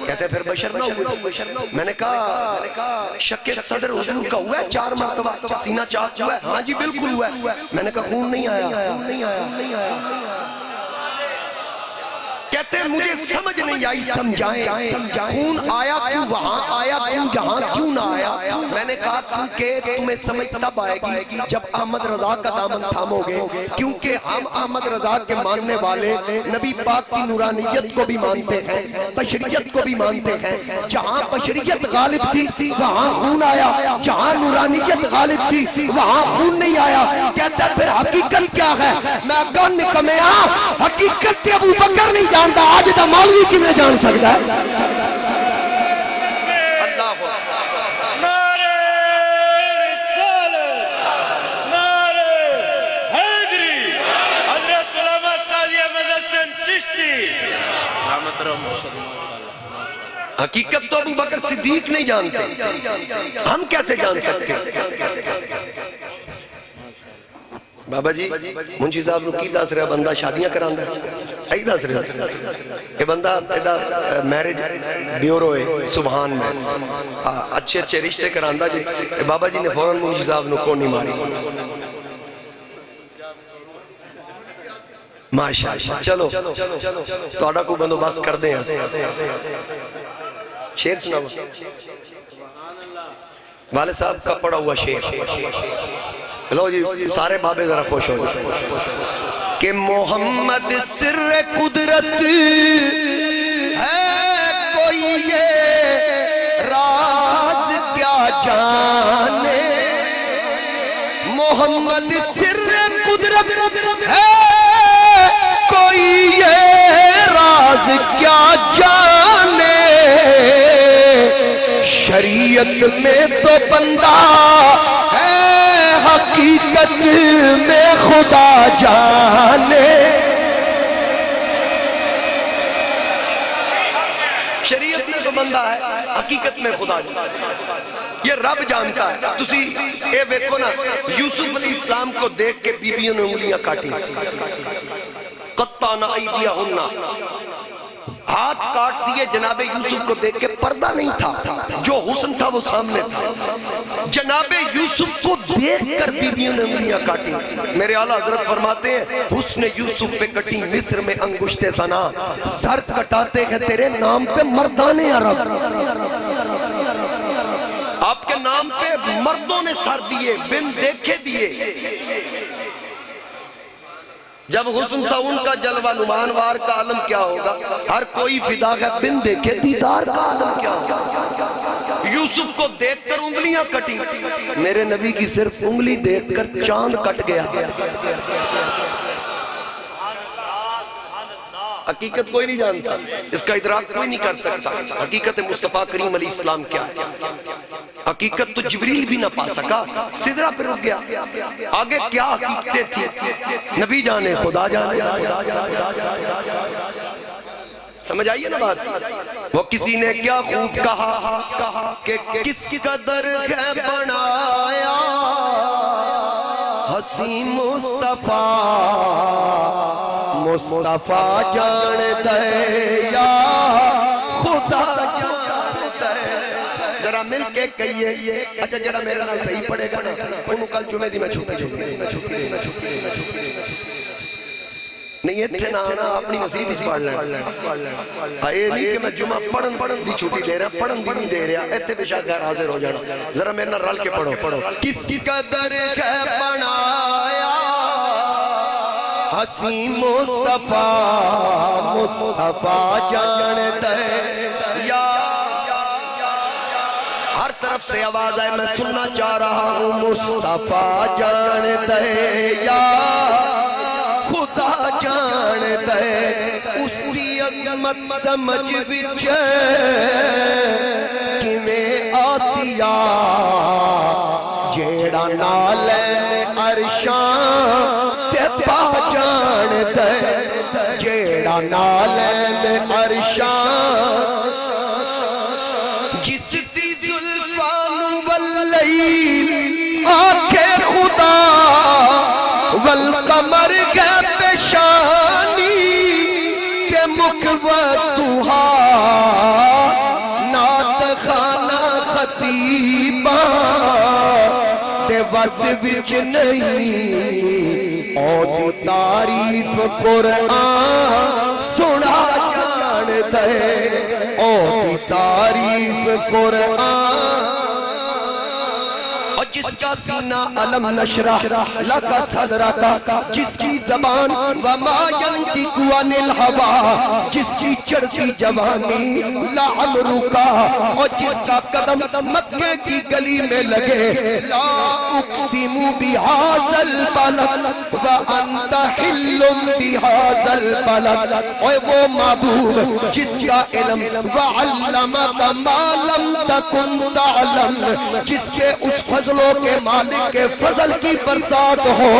کہتے ہیں پھر بشر نہ ہوئے؟ میں نے کہا شک صدر حضور کا ہوا ہے 4 مرتبہ، سینہ چاک ہوا ہے؟ ہاں جی بالکل ہوا ہے۔ میں نے کہا خون نہیں آیا؟ کہتے ہیں مجھے سمجھ نہیں آئی سمجھائیں خون آیا کیوں وہاں آیا کیوں جہاں کیوں نہ آیا میں نے کہا کیونکہ تمہیں سمجھ تب آئے گی جب احمد رضا کا دامن تھامو گے کیونکہ ہم احمد رضا کے ماننے والے نبی پاک کی نورانیت کو بھی مانتے ہیں بشریت کو بھی مانتے ہیں جہاں بشریت غالب تھی وہاں خون آیا جہاں نورانیت غالب تھی وہاں خون نہیں آیا کہتا ہے پھر حقیقت کیا ہے میں کہا نکمیا حقیقت ابو بکر نہیں جانتا آج دا مولوی کی میں جان سکتا ہے اللہ نعرہ رسالت نعرہ حیدری حضرت علامہ قاضی احمد حسن چشتی سلامت رہو ماشاءاللہ حقیقت تو ابو بکر صدیق نہیں جانتے ہم کیسے جان سکتے بابا جی منشی صاحب نو کی دس رہا بندہ شادیاں کراندہ ای دس رہا یہ بندہ میرج بیورو ہے سبحان میں اچھے اچھے رشتے کراندہ جی بابا جی نے فوراں منشی صاحب نو کون نہیں ماری ماشاءاللہ چلو توڑا کو بندو بس کر دیں شیر سنا والد صاحب کا پڑا ہوا شیر لو جی سارے بابے ذرا خوش ہو جائے کہ محمد سر قدرت ہے کوئی یہ راز کیا جانے محمد سر قدرت ہے کوئی یہ راز کیا جانے شریعت میں تو بندہ ہے حقیقت میں خدا جانے شریعت میں تو بندہ ہے حقیقت میں خدا جانے یہ رب جانتا ہے تسی اے ویکھو نا یوسف علیہ السلام کو دیکھ کے بیبیوں نے انگلیاں کاٹی قطعنا ایدیہن ہاتھ کاٹ دیے جناب یوسف کو دیکھ کے پردہ نہیں تھا جو حسن تھا وہ سامنے تھا جناب یوسف کو دیکھ کر بیویوں نے انگلیاں کاٹی میرے اعلیٰ حضرت فرماتے ہیں حسن یوسف پہ کٹی مصر میں انگشت زنا سر کٹاتے ہیں تیرے نام پہ مردان عرب آپ کے نام پہ مردوں نے سر دیے بن دیکھے دیے جب حسن تھا ان کا جلوہ نمانوار کا عالم کیا ہوگا ہر کوئی فدا ہے بن دیکھے دیدار کا عالم کیا ہوگا یوسف کو دیکھ کر انگلیاں کٹی میرے نبی کی صرف انگلی دیکھ کر چاند کٹ گیا حقیقت کوئی نہیں جانتا اس کا ادراک کوئی نہیں کر سکتا حقیقت مصطفیٰ کریم علیہ السلام کیا ہے حقیقت تو جبریل بھی نہ پا سکا سدرہ پر رک گیا آگے کیا حقیقتیں تھی نبی جانے خدا جانے سمجھ آئیے نا بات وہ کسی نے کیا خوب کہا کہ کس قدر ہے بنایا حسین مصطفیٰ مصطفیٰ جان دے یا خدا جان دے ذرا مل کے کہیے اچھا جڑا میرے نال صحیح پڑے گا نا انہوں کل جمعے دی میں چھپی نہیں اتنے نہ آنا اپنی مسیح اس پڑھ لیں آئے نہیں کہ میں جمعہ پڑھن دی چھوٹی دے رہا پڑھن دی نہیں دے رہا اتنے بے شاک غیر حاضر ہو جانا ذرا میرے نال رل کے پڑھو کس قدر ہے بنایا حسین مصطفیٰ مصطفیٰ جان دے یا ہر طرف سے آواز ہے میں سننا چاہ رہا ہوں مصطفیٰ جان دے یا خدا جان دے اس کی عظمت سمجھ وچ کہ میں آسیا جیڑا نالین عرشاں تے پا جان دے جیڑا نالین عرشاں جس دی زلفان واللیل آنکھیں خدا والقمر کے پیشانی تے مکوتوہا نات خانہ خطیبہ تے بس وچ نہیں اور تعریف قرآن سنا دے او دی تعریف قرآن اور جس کا سینہ علم نشرح لکا صدرکا جس کی زبان وما ینطق عن الہوا جس کی چڑھتی جوانی لعمرکا اور جس کا قدم مکہ کی گلی میں لگے لا اقسم بہذا البلد وانت حل بہذا البلد اور وہ معبود جس کا علم وعلمک ما لم تکن تعلم جس کے اس فضلوں کے مالک کے فضل کی برسات ہو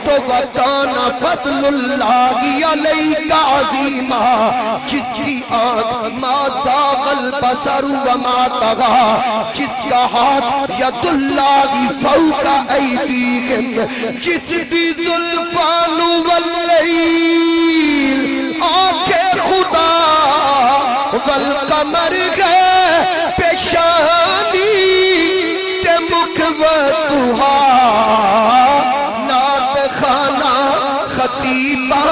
تو وَكَانَ فَضْلُ اللَّهِ عَلَيْكَ عَظِيمًا جس کی آنکھ ما زاغ البصر وما طغى جس کا ہاتھ ید اللہ فوق ایدیہم جس بھی زلفان واللیل آنکھ خدا والقمر گئے پیشانی مکوتہا نات خانہ خطیبہ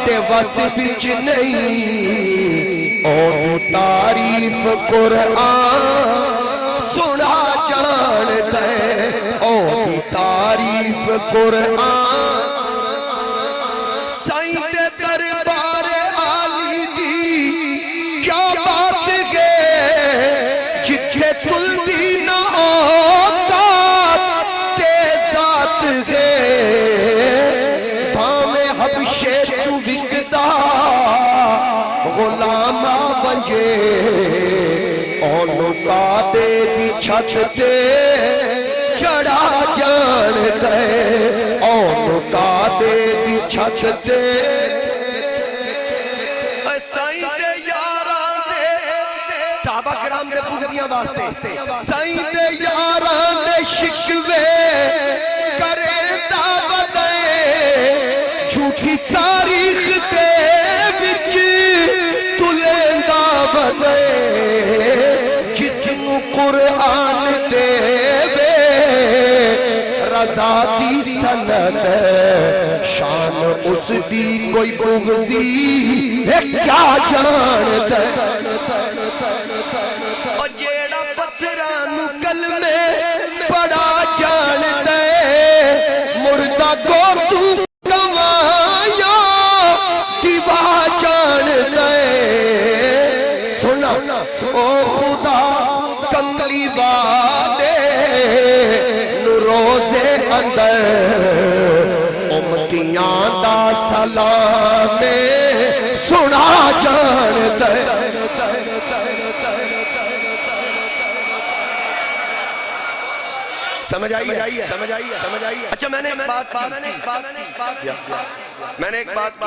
دے وصف نہیں اور تعریف قرآن سنا جان دے اور تعریف قرآن سائن دربار عالی دی کیا بات گئے جتھے تل غلامہ بنجے اونو کا دے دی چھت تے چڑھا جان دے اونو کا دے دی چھت تے سائیں دے یاران دے صحابہ کرام دے بغضیاں واسطے سائیں دے یاران دے شکوے کرے دعوت جھوٹی تاریخ دے جسم قرآن دے رضا دی سند شان اس دی کوئی بغضی ہے کیا جان دے اور جیڑا پتھران کلمے پڑا جان دے مردہ کو تو کمایا دیوا جان دے او خدا کملی بادے نروزے اندر امتیاں دا سلام سنا جان دے سمجھ آئی ہے اچھا میں نے ایک بات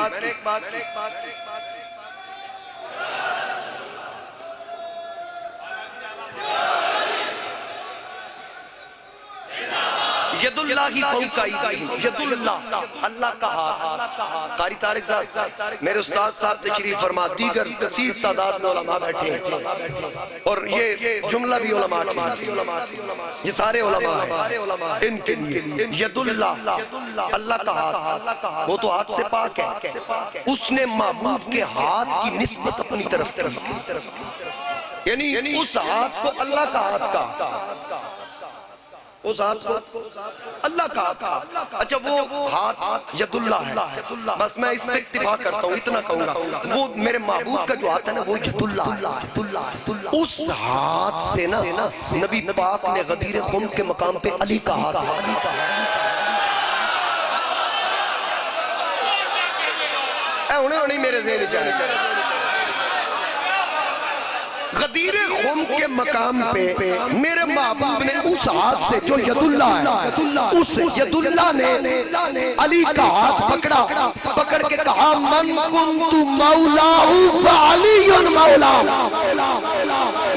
ید اللہ ہی فوق ایدیہم ید اللہ اللہ کا ہاتھ قاری طارق صاحب میرے استاد صاحب تشریف فرما دیگر کثیر تعداد میں علماء بیٹھے ہیں اور یہ جملہ بھی علماء کی یہ سارے علماء ہیں ان کے لیے ید اللہ اللہ کا ہاتھ وہ تو ہاتھ سے پاک ہے اس نے معبود کے ہاتھ کی نسبت اپنی طرف کی یعنی اس ہاتھ کو اللہ کا ہاتھ کا اس ہاتھ کو اللہ کا ہاتھ اچھا وہ ہاتھ ید اللہ ہے بس میں اس پہ اتفاق کرتا ہوں اتنا کہوں گا وہ میرے معبود کا جو ہاتھ ہے نا وہ ید اللہ ہے اس ہاتھ سے نا نبی پاک نے غدیر خم کے مقام پہ علی کا ہاتھ انہیں میرے ذہن چاہے غدیر خم کے مقام پہ میرے محبوب نے اس ہاتھ سے جو ید اللہ ہے اس ید اللہ نے علی کا ہاتھ پکڑ کے کہا من کنت مولاہو فعلی مولا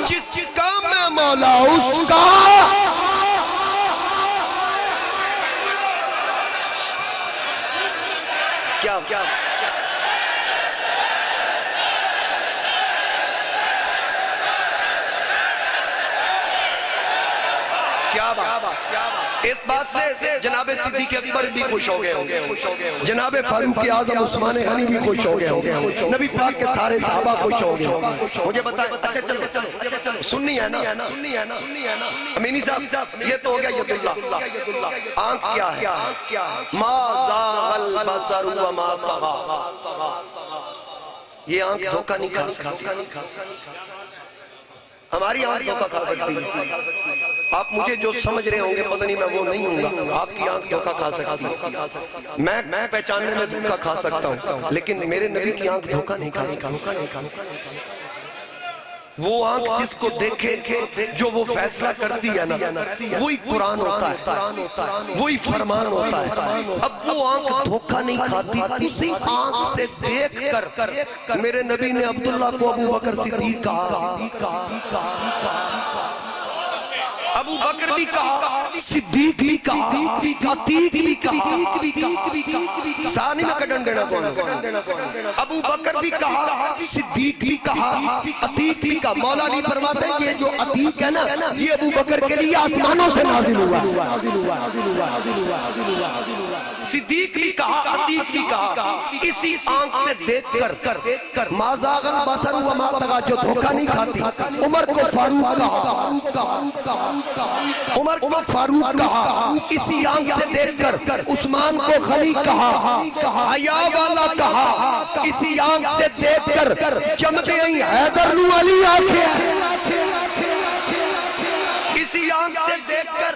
جس کا میں مولا اس کا کیا اس بات سے جناب صدیق اکبر بھی خوش ہو گئے ہوں گے، جناب فاروق اعظم عثمان غنی بھی خوش ہو گئے ہوں گے، نبی پاک کے سارے صحابہ خوش ہو گئے۔ مجھے بتائیں، اچھا چلو سننی ہے نا امینی صاحب، یہ تو ہو گیا ید اللہ۔ آنکھ کیا ہے؟ ما زاغ البصر وما طغى، یہ آنکھ دھوکہ نہیں کھا سکتی، ہماری آنکھ دھوکہ کھا سکتی ہے۔ آپ مجھے جو سمجھ رہے ہوں گے پتہ نہیں میں وہ نہیں ہوں گا، آپ کی آنکھ دھوکہ کھا سکتی ہے، میں پہچاننے میں دھوکہ کھا سکتا ہوں، لیکن میرے نبی کی آنکھ دھوکہ نہیں کھا سکتی۔ وہ آنکھ جس کو دیکھے جو وہ فیصلہ کرتی ہے نا، وہی قرآن ہوتا ہے، وہی فرمان ہوتا ہے۔ اب وہ آنکھ دھوکہ نہیں کھاتی، اسی آنکھ سے دیکھ کر میرے نبی نے عبداللہ کو ابو بکر صدیق کہا، ابو بکر بھی کہا، صدیق بھی کہا، عتیق بھی کہا، سانی میں کڈن دینا کون، ابو بکر بھی کہا، صدیق بھی کہا، عتیق بھی کہا۔ مولا علی فرماتے ہیں یہ جو عتیق ہے نا، یہ ابو بکر کے لیے آسمانوں سے نازل ہوا، صدیق بھی کہا، عتیق بھی کہا، اسی آنکھ سے دیکھ کر ما زاغ البصر وما طغى، جو دھوکہ نہیں کھاتی۔ عمر کو فاروق کہا، عمر کو فاروق کہا، اسی آنکھ سے دیکھ کر عثمان کو خلی کہا، حیا والا کہا، اسی آنکھ سے دیکھ کر چمتے ہیں حیدر نو علی آنکھیں، اسی آنکھ سے دیکھ کر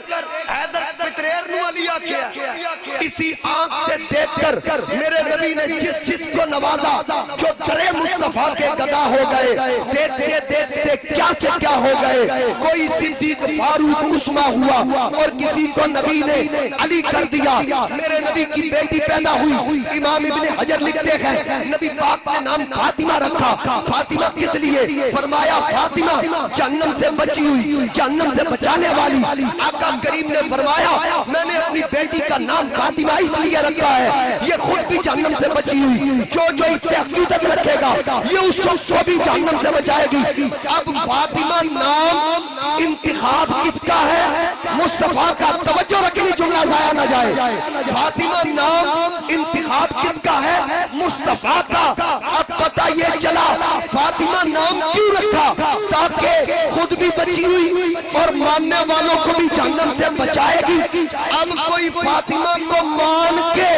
حیدر پتریر نو علی آنکھیں، اسی آنکھ سے دیکھ کر میرے نبی نے جس کو نوازا، جو درے مصطفیٰ کے گدا ہو گئے، دیکھتے دیکھتے کیا سے کیا ہو گئے، کوئی صدیق فاروق عثمان ہوا اور کسی کو نبی نے علی کر دیا۔ میرے نبی کی بیٹی پیدا ہوئی، امام ابن حجر لکھتے ہیں نبی پاک نے نام فاطمہ رکھا۔ فاطمہ کس لیے؟ فرمایا فاطمہ جہنم سے بچی ہوئی، جہنم سے بچانے والی۔ آقا کریم نے فرمایا میں نے اپنی بیٹی کا نام فاطمہ اس لیے رکھا ہے، یہ خود بھی جہنم سے بچی ہوئی، جو اس سے عقیدت رکھے گا یہ اس کو بھی جہنم سے بچائے گی۔ اب فاطمہ نام انتخاب کس کا ہے؟ مصطفیٰ کا، توجہ رکھنی جملہ ضائع نہ جائے۔ فاطمہ نام انتخاب کس کا ہے؟ مصطفیٰ کا۔ اب پتہ یہ چلا فاطمہ نام کیوں رکھا؟ تاکہ خود بھی بچی ہوئی اور ماننے والوں کو بھی جہنم سے بچائے گی۔ اب کوئی فاطمہ کو مان کے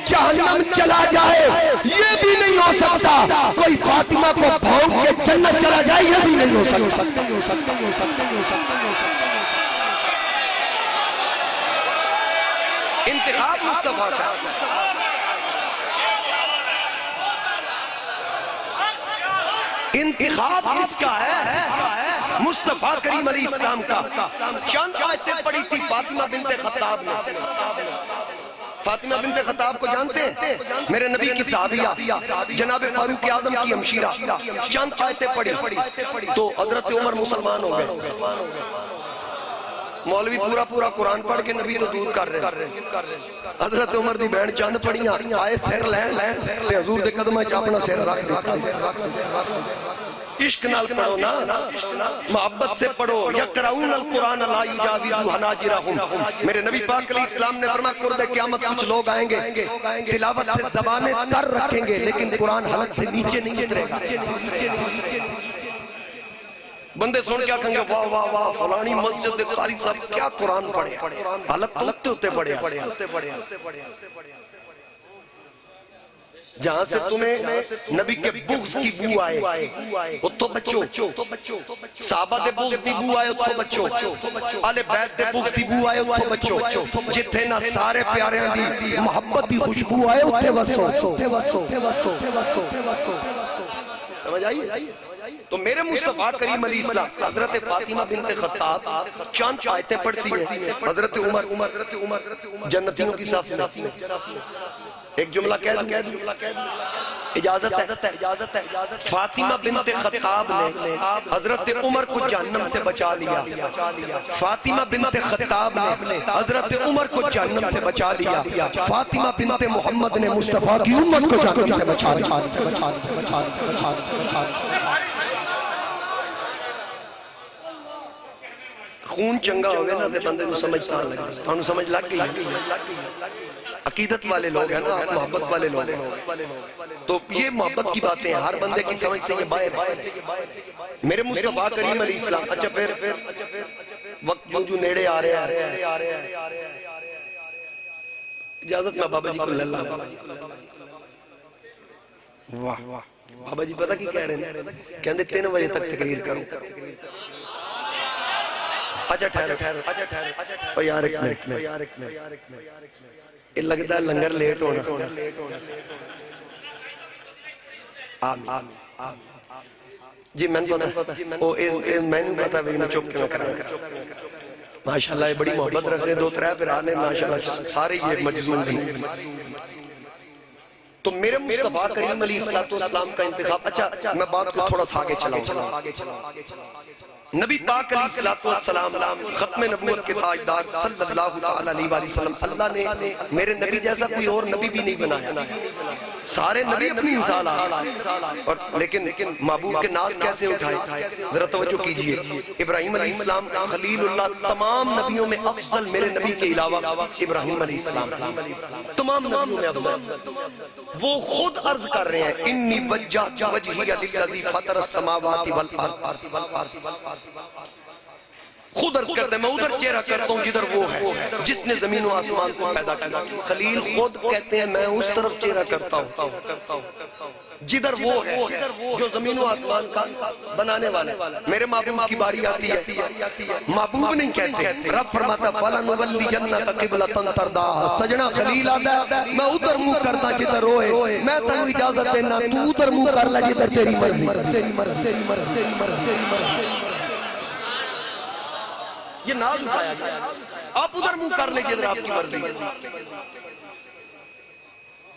جہنم چلا جائے یہ بھی نہیں ہو سکتا، کوئی فاطمہ کو بھونک کے جنت چلا جائے یہ بھی نہیں ہو سکتا۔ انتخاب مصطفیٰ کا، انتخاب کس کا ہے؟ مصطفیٰ کریم علیہ السلام کا۔ چند آیتیں پڑھی تھی فاطمہ بنت خطاب نے۔ فاطمہ بنت خطاب کو جانتے ہیں؟ میرے نبی کی صحابیہ، جناب فاروق اعظم کی ہمشیرہ۔ چند آیتیں پڑھی تو حضرت عمر مسلمان ہو گئے۔ مولوی پورا قرآن پڑھ کے نبی تو دور کر رہے ہیں، حضرت عمر دی بہن چند پڑھیاں، آئے سر لین تے حضور دے قدمہ چ اپنا سر رکھ دیتا۔ عشق نال پڑھو نا، محبت سے پڑھو۔ یقرؤون القرآن لا یجاوز حناجرہم، میرے نبی پاک علیہ السلام نے فرمایا قرب قیامت کچھ لوگ آئیں گے تلاوت سے زبانیں تر رکھیں گے لیکن قرآن حلق سے نیچے نہیں اترے گا۔ بندے سن کیا کہیں گے واہ واہ واہ فلانی مسجد قاری صاحب کیا قرآن پڑھے، حلق ہوتے ہوتے پڑھے۔ جہاں سے تمہیں نبی کے بغض کی بو آئے اتھو بچو، صحابہ دے بغض دی بو آئے اتھو بچو، آل بیت دے بغض دی بو آئے اتھو بچو، جتھے نہ سارے پیاریاں دی محبت دی خوشبو آئے اتھے وسو۔ سمجھ آئی؟ تو میرے مصطفیٰ کریم علیہ السلام حضرت فاطمہ بنت خطاب چند آیتیں پڑھتی ہیں، حضرت عمر جنتیوں کی صف میں۔ ایک جملہ کہہ دوں، اجازت ہے۔ فاطمہ بنت خطاب نے حضرت عمر کو جہنم سے بچا لیا، فاطمہ بنت خطاب نے حضرت عمر کو جہنم سے بچا لیا، فاطمہ بنت محمد نے مصطفیٰ کی امت کو جہنم سے بچا لیا۔ خون چنگا ہوگا نا تے بندے نو سمجھ تاں لگ جائے. تانوں سمجھ لگ گئی. عقیدت والے لوگ ہیں نا, محبت والے لوگ ہیں. تو یہ محبت کی باتیں ہیں, ہر بندے کی سمجھ سے یہ باہر ہے. میرے مصطفیٰ کریم علیہ السلام. اچھا پھر وقت جو نیڑے آ رہے ہیں, اجازت میں بابا جی کو لے لاؤں. واہ بابا جی پتہ کی کہہ رہے ہیں, کہندے 3 بجے تک تقریر کروں. اچھا ٹھہرو او یار ایک منٹ, یہ لگتا ہے لنگر لیٹ ہونا. آمین جی میں نے پتا میں نے پتا بھی چپ کے میں کرا. ماشاءاللہ یہ بڑی محبت رکھ رہے, 2-3 پھر آنے ماشاءاللہ سارے یہ مجذوب بھی. تو میرے مصطفیٰ کریم علیہ السلام کا انتخاب. اچھا میں بات کو تھوڑا سا آگے چلاؤں. نبی پاک علیہ السلام ختم نبوت کے تاجدار صلی اللہ علیہ وسلم, اللہ نے میرے نبی جیسا کوئی اور نبی بھی نہیں بنایا. سارے نبی اپنی مثال اور لیکن محبوب کے ناز کیسے اٹھائے, ذرا توجہ کیجئے. ابراہیم علیہ السلام خلیل اللہ, تمام نبیوں میں افضل میرے نبی کے علاوہ ابراہیم علیہ السلام, تمام نبیوں میں افضل. وہ خود عرض کر رہے ہیں انی وجہت وجہی للذی فطر السماوات والارض. خود عرض کرتے ہیں میں ادھر چہرہ کرتا ہوں جدھر وہ ہے جس نے زمین و آسمان کو پیدا کیا. خلیل خود کہتے ہیں میں اس طرف چہرہ کرتا ہوں جدھر وہ ہے جو زمین و آسمان کا بنانے والا ہے. میرے محبوب کی باری آتی ہے, محبوب نہیں کہتے, رب فرماتا فَلَنُوَلِّيَنَّكَ قِبْلَةً تَرْضَاهَا. سجنہ خلیل آتا ہے میں ادھر منہ کرتا جدھر روئے, میں تنو اجازت دینا تو ادھر منہ کر لے جدھر تیری مرضی. یہ ناز اٹھایا گیا, آپ ادھر منہ کر لے جدھر آپ کی مرضی.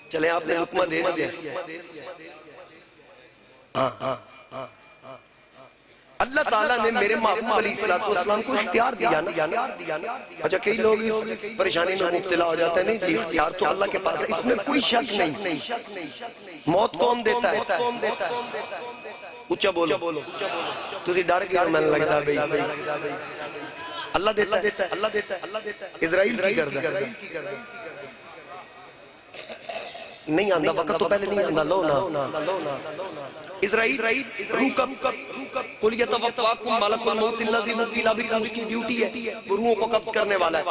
چلیں آپ نے حکمہ دے دیا. اللہ تعالیٰ نے میرے محبوب علیہ السلام کو اختیار دیا نا. اچھا کئی لوگ اس پریشانی میں مبتلا ہو جاتے ہیں, نہیں جی اختیار تو اللہ کے پاس ہے, اس میں کوئی شک نہیں. موت کون دیتا ہے؟ اچھا بولو تسی ڈر گئے میں لگتا بھئی اللہ دیتا ہے. اسرائیل کی کردہ نہیں آندہ, وقت تو پہلے نہیں آندہ. لو نا اسرائیل روح کب قُلْ يَتَوَفَّاكُمْ مَلَكُ الْمَوْتِ الَّذِي وُكِّلَ بِكُمْ, اس کی ڈیوٹی ہے وہ روحوں کو قبض کرنے والا ہے.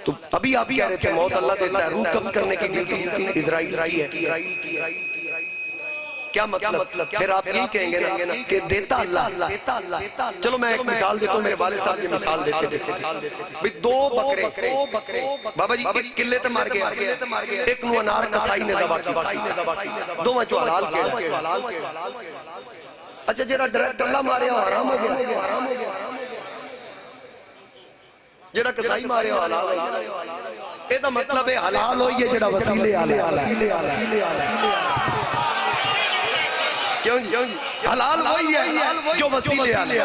تو ابھی آپ کہہ رہے تھے موت اللہ دیتا ہے, روح قبض کرنے کی ڈیوٹی اسرائیل کی ہے. کیا مطلب؟ پھر آپ یہی کہیں گے نا کہ دیتا اللہ. چلو میں ایک مثال دیتا ہوں, میرے والد صاحب یہ مثال دیتے تھے. 2 بکرے بابا جی ایک قلے تے مار گیا, ایک نو انار کسائی نے ذبح کی, دو میں جو حلال کیا. اچھا جیڑا ڈائریکٹ اللہ مارے ہو حرام ہو گیا, جیڑا کسائی مارے ہو حلال ہو گیا. اے دا مطلب ہے حلال ہوئی ہے جیڑا وسیلے آلے. کیوں جی حلال وہی ہے جو وسیلے آلے.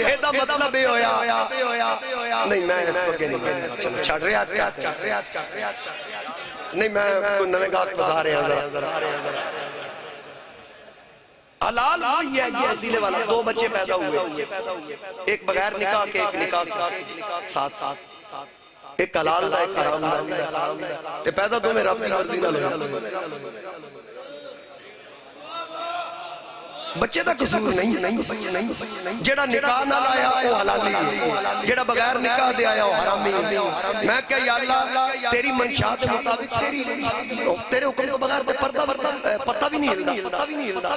ایدہ مطلب ہے ہویا نہیں میں اس کو کہنے میں چھڑ رہے آتے نہیں میں کوئی نوے گاہک پسا رہے ہیں. حلال وہی ہے یہ وسیلے والا. 2 بچے پیدا ہوئے, ایک بغیر نکاح کے ایک نکاح کے ساتھ, ایک حلال دا ایک حرام دا. پیدا دو میں رب کی مرضی نہ لیا. بچے دا قصور نہیں, جیڑا نکاح نہ لایا وہ حلالی ہے, جیڑا بغیر نکاح دے آیا وہ حرامی ہے. میں کہ یا اللہ تیری منشاء کے مطابق تیرے حکم کو بغیر پتہ بھی نہیں ہلتا.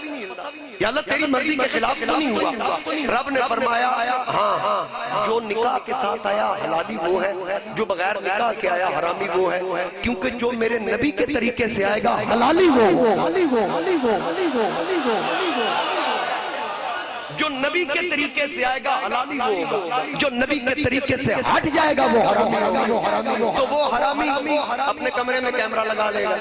یا اللہ تیری مرضی کے خلاف تو نہیں ہوا. رب نے فرمایا ہاں جو نکاح کے ساتھ آیا حلالی وہ ہے, جو بغیر نکاح کے آیا حرامی وہ ہے, کیونکہ جو میرے نبی کے طریقے سے آئے گا حلالی وہ, جو نبی کے طریقے سے آئے گا حلالی وہ ہوگا, جو نبی کے طریقے سے ہٹ جائے گا وہ حرامی ہوگا. تو وہ حرامی اپنے کمرے میں کیمرہ لگا لے گا,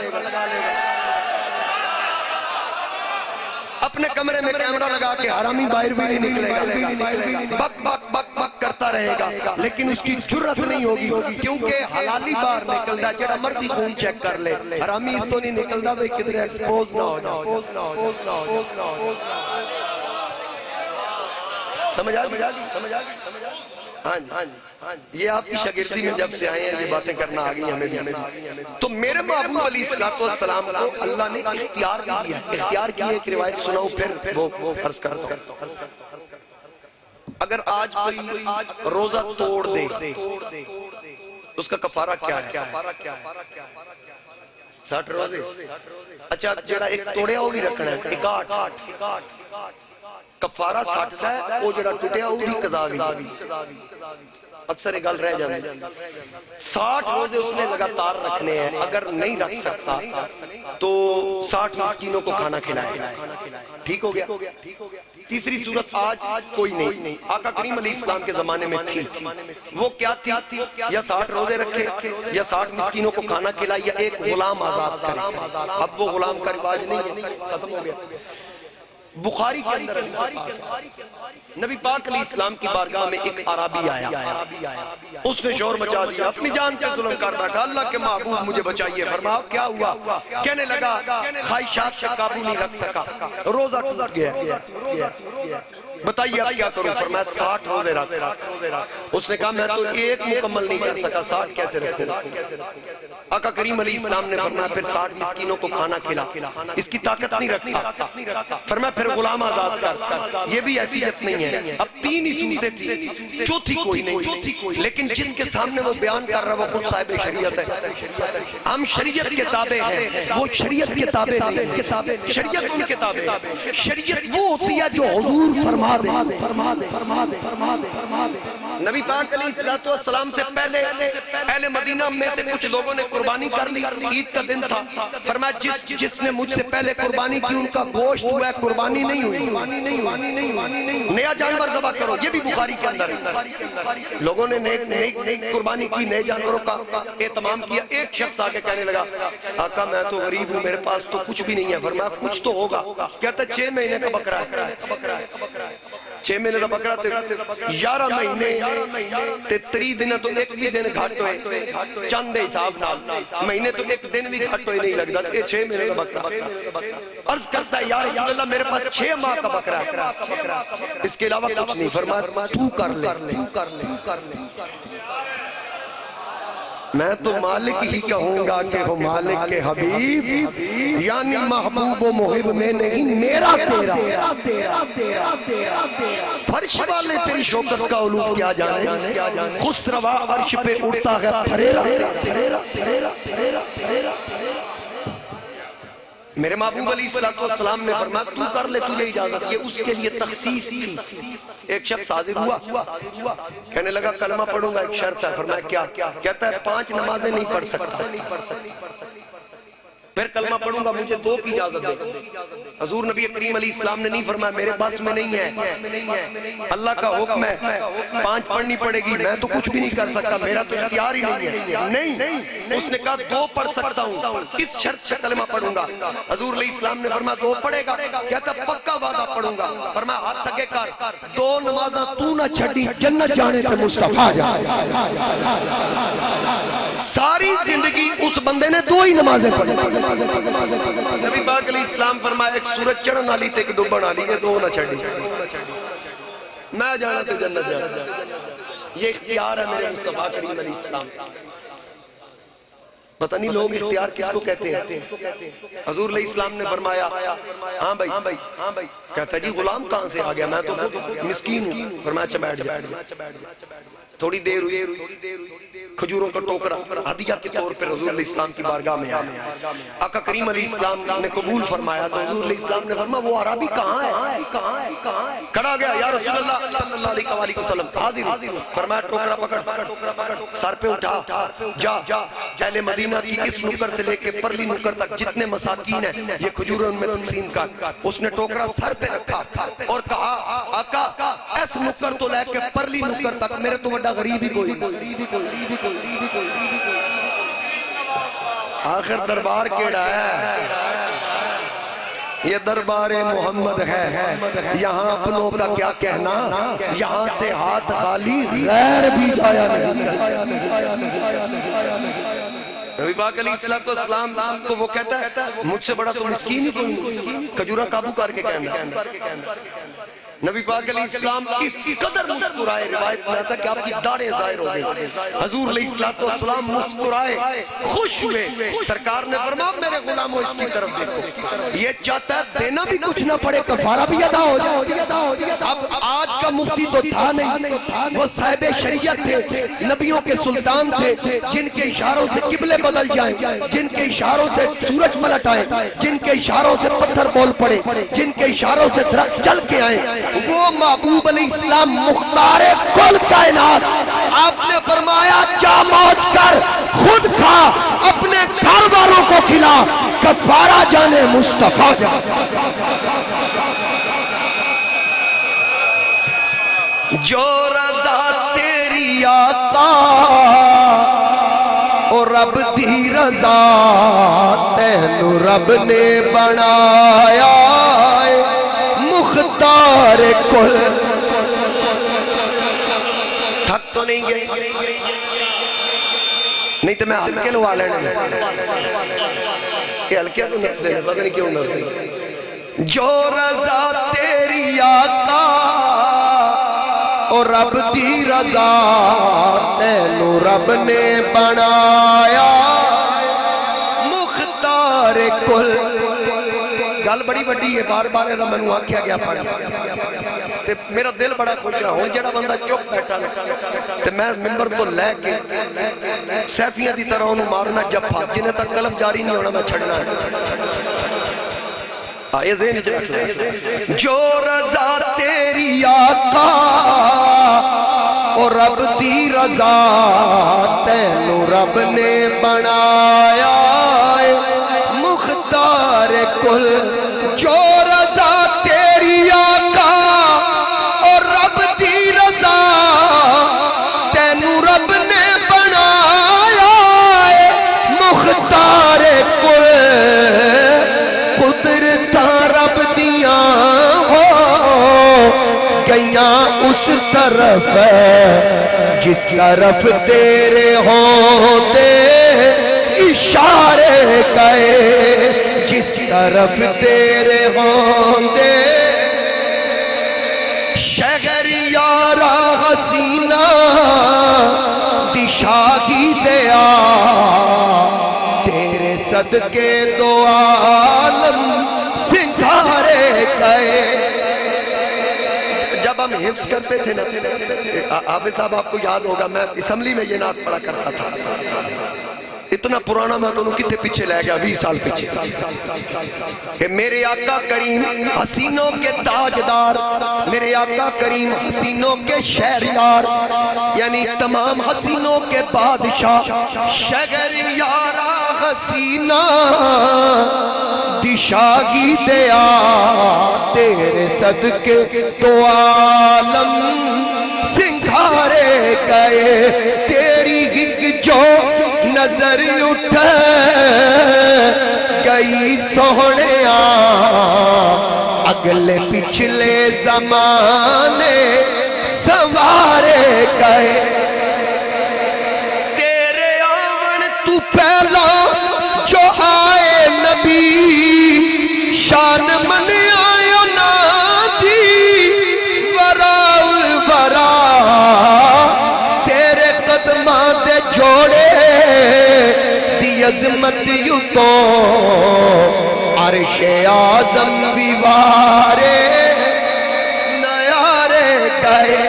اپنے کمرے میں کیمرہ لگا کے حرامی باہر بھی نہیں نکلے گا, بک بک بک بک کرتا رہے گا, لیکن اس کی جرت نہیں ہوگی کیونکہ حلالی باہر نکلتا ہے. جڑا مرضی خون چیک کر لے, حرامی اس تو نہیں نکلتا بھئی کدھر ایکسپوز نہ ہو جائے. سمجھ آ گئی. یہ آپ کی شاگردی میں جب سے آئے ہیں یہ باتیں کرنا آگئی ہمیں بھی. تو میرے محبوب علیہ السلام کو اللہ نے اختیار دیا. اختیار کی ایک روایت سناؤں پھر وہ عرض کرتا ہوں. اگر آج کوئی روزہ توڑ دے اس کا کفارہ کیا ہے؟ 60 روزے. اچھا جڑا ایک توڑیا وہ بھی رکھنا ہے 61. کفارہ 60 ہے وہ جڑا ٹوٹیا وہ بھی قضا گئی. اکثر ایک گل رہ جاندی 60 روزے اس نے لگاتار رکھنے ہیں. اگر نہیں رکھ سکتا تو 60 مسکینوں کو کھانا کھلائے. ٹھیک ہو گیا. تیسری صورت آج کوئی نہیں. آقا کریم علیہ السلام کے زمانے میں تھی. وہ کیا تھی؟ یا 60 روزے رکھے یا 60 مسکینوں کو کھانا کھلائے یا ایک غلام آزاد کرے. اب وہ غلام کا رواج نہیں ہے, ختم ہو گیا. بخاری کے اندر نبی پاک علیہ السلام کی بارگاہ میں ایک عربی آیا. اس نے شور مچا دیا, اپنی جان پہ ظلم کر بیٹھا. اللہ کے محبوب مجھے بچائیے. فرمایا کیا ہوا؟ کہنے لگا خواہشات سے قابو نہیں رکھ سکا, روزہ ٹوٹ گیا. بتائیے اب کیا کروں؟ فرمایا 60 روزے رکھ. اس نے کہا میں تو ایک مکمل نہیں کر سکا, 60 کیسے رکھوں؟ آقا کریم علیہ السلام نے فرمایا پھر 60 مسکینوں کو کھانا کھلا. اس کی طاقت نہیں رکھتا. فرمایا پھر غلام آزاد کر. یہ بھی حیثیت نہیں ہے. اب 3 ہی صورتیں تھی, چوتھی کوئی نہیں. لیکن جس کے سامنے وہ بیان کر رہا وہ خود صاحب شریعت ہے. ہم شریعت کے تابع ہیں, وہ شریعت کے تابع نہیں. شریعت ان کے تابع ہے. شریعت وہ ہوتی ہے جو حضور فرما دے. نبی پاک علیہ السلام سے پہلے اہل مدینہ میں سے کچھ لوگوں نے قربانی کر لی. عید کا دن تھا. فرمایا جس نے مجھ سے پہلے قربانی کی ان کا گوشت ہوا ہے, قربانی نہیں ہوئی. نیا جانور ذبح کرو. یہ بھی بخاری کے اندر ہے. لوگوں نے نئی قربانی کی, نئے جانوروں کا اہتمام کیا. ایک شخص آ کے کہنے لگا آقا میں تو غریب ہوں, میرے پاس تو کچھ بھی نہیں ہے. فرمایا کچھ تو ہوگا. کہتا 6 مہینے کا بکرا ہے. 6 مہینے کا بکرا 11 مہینے تے 30 دن تو ایک بھی دن گھٹ ہوئے چند حساب نال. مہینے تو ایک دن بھی گھٹ ہوئے نہیں لگتا. یہ 6 مہینے کا بکرا. عرض کرتا ہے یا رسول اللہ میرے پاس 6 ماہ کا بکرا ہے, اس کے علاوہ کچھ نہیں. فرمایا تو کر لے. میں تو مالک ہی کہوں گا کہ وہ مالک کے حبیب, یعنی محبوب و محب میں نہیں, میرا تیرا. فرش والے تیری شوکت کا علوف کیا جانے, خسروا عرش پہ اڑتا ہے پھریرا. میرے محبوب علیہ السلام نے فرمایا تو کر لے, تجھے اجازت. یہ اس کے لیے تخصیص تھی. ایک شخص حاضر ہوا, کہنے لگا کلمہ پڑھوں گا, ایک شرط ہے. فرمایا کیا؟ کہتا ہے 5 نمازیں نہیں پڑھ سکتا. پھر کلمہ پڑھوں گا, مجھے 2 کی اجازت دے. حضور نبی کریم علیہ السلام نے نہیں فرمایا میرے بس میں نہیں ہے, اللہ کا حکم ہے 5 پڑھنی پڑے گی, میں تو کچھ بھی نہیں کر سکتا, میرا تو اختیار ہی نہیں ہے. نہیں, اس نے کہا 2 پڑھ سکتا ہوں, اس شرط سے کلمہ پڑھوں گا. حضور علیہ السلام نے فرمایا 2 پڑھے گا؟ کہتا پکا وعدہ پڑھوں گا. فرمایا ہاتھ تھکے کر, 2 نمازاں تو نہ چھڑی, جنت جانے تے مصطفیٰ جا. ساری زندگی اس بندے نے 2 ہی نمازیں پڑھی. نبی پاک علیہ السلام فرمایا ایک سورج چڑھن والی تے ایک ڈوبن والی, یہ 2 نہ چھڑی. میں جانا تو جنت جانا. یہ اختیار ہے میرے مصطفیٰ کریم علیہ السلام. پتہ نہیں لوگ اختیار کس کو کہتے ہیں. حضور علیہ السلام نے فرمایا ہاں بھائی. کہتا ہے جی غلام کہاں سے آ گیا, میں تو مسکین ہوں. فرمایا اچھا بیٹھ جا. تھوڑی دیر ہوئی, کھجوروں کا ٹوکرا ہدیہ کے طور پر حضور علیہ السلام کی بارگاہ میں آیا. آقا کریم علیہ السلام نے قبول فرمایا تو حضور علیہ السلام نے فرمایا وہ عربی کہاں ہے؟ کھڑا گیا, یا رسول اللہ صلی اللہ علیہ وسلم. حاضر. فرمایا ٹوکرا پکڑ, سر پہ اٹھا, جا اہل مدینہ کی اس نکر سے لے کے پرلی نکر تک جتنے مساکین ہیں یہ کھجوروں ان میں تقسیم کر. اس نے ٹوکرا سر پہ رکھا اور کہا آقا اس نکر تو لے کے پرلی نکر تک میرے تو بڑا غریب ہی کوئی. آخر دربار کیڑا ہے؟ یہ دربار محمد ہے. یہاں اپنوں کا کیا کہنا, یہاں سے ہاتھ خالی غیر بھی جایا نہیں. نبی پاک علیہ السلام کو وہ کہتا ہے مجھ سے بڑا تو مسکین ہی کوئی, کھجورہ قابو کر کے کہنا. نبی پاک علیہ السلام اس قدر مسکرائے، روایت میں آتا کہ آپ کی داڑھیں ظاہر ہو گئی، حضور علیہ السلام مسکرائے، خوش ہوئے، سرکار نے فرمایا میرے غلاموں اس کی طرف دیکھو، یہ چاہتا ہے دینا بھی کچھ نہ پڑے، کفارہ بھی ادا ہو جائے۔ اب آج کا مفتی تو تھا نہیں، وہ صاحب شریعت تھے، نبیوں کے سلطان تھے، جن کے اشاروں سے قبلے بدل جائیں، جن کے اشاروں سے سورج پلٹ آئے، جن کے اشاروں سے پتھر بول پڑے، جن کے اشاروں سے درخت چل کے آئے، وہ محبوب علیہ السلام مختار کل کائنات، آپ نے فرمایا جا موج کر خود کھا، اپنے گھر والوں کو کھلا، کفارہ جانے مصطفیٰ جا۔ جو رضا تیری آقا اور رب دی رضا تینو رب نے بنایا مختار کل۔ تھک تو نہیں گئی؟ نہیں تو میں ہلکے لوا لینا، یہ ہلکے تو نس دے، پتہ نہیں کیوں نس دے۔ جو رضا تیری آقا اور رب دی رضا تینو رب نے بنایا مختار کل۔ گل بڑی بڑی ہے، بار بار ایدہ منو آکھیا گیا پڑھ، میرا دل بڑا خوش ہے، ہون جڑا بندہ چپ بیٹھا تے میں ممبر تو لے کے سیفیاں دی طرح انہوں مارنا جب پھا، جنہیں تک قلم جاری نہیں ہونا میں چھڑنا ہے۔ آئے ذہن چاہتا، جو رضا تیری آقا اور رب دی رضا تینو رب نے بنایا مختار کل۔ جو رضا تیری آقا اور رب دی رضا تینو رب نے بنایا مختار کل۔ قدرتاں رب دیاں ہو گئیاں اس طرف جس طرف تیرے ہوتے اشارے گئے، جس طرف تیرے ہوتے۔ شہریارا حسینہ دشاہی دیا تیرے صدقے دو عالم سنگھارے گئے۔ جب ہم حفظ کرتے تھے نا، حافظ صاحب آپ کو یاد ہوگا، میں اسمبلی میں یہ نعت پڑھا کرتا تھا، اتنا پرانا میں تو کتے پیچھے لے گیا، 20 سال پیچھے، کہ میرے آقا کریم حسینوں کے تاجدار، میرے آقا کریم حسینوں کے شہریار، یعنی تمام حسینوں کے بادشاہ، شہریارا حسینہ دشاگی دیا تیرے صدقے تو عالم سنگھارے گئے۔ تیری ہک جو نظر اٹھ گئی سوہنیا اگلے پچھلے زمانے سوارے گئے۔ تیرے آون تو پہلا جو آئے نبی شان من آئے نادی ورا الورا، تیرے قدماں دے جوڑے دی عظمت یوں تو عرش اعظم بھی وارے نیارے گئے۔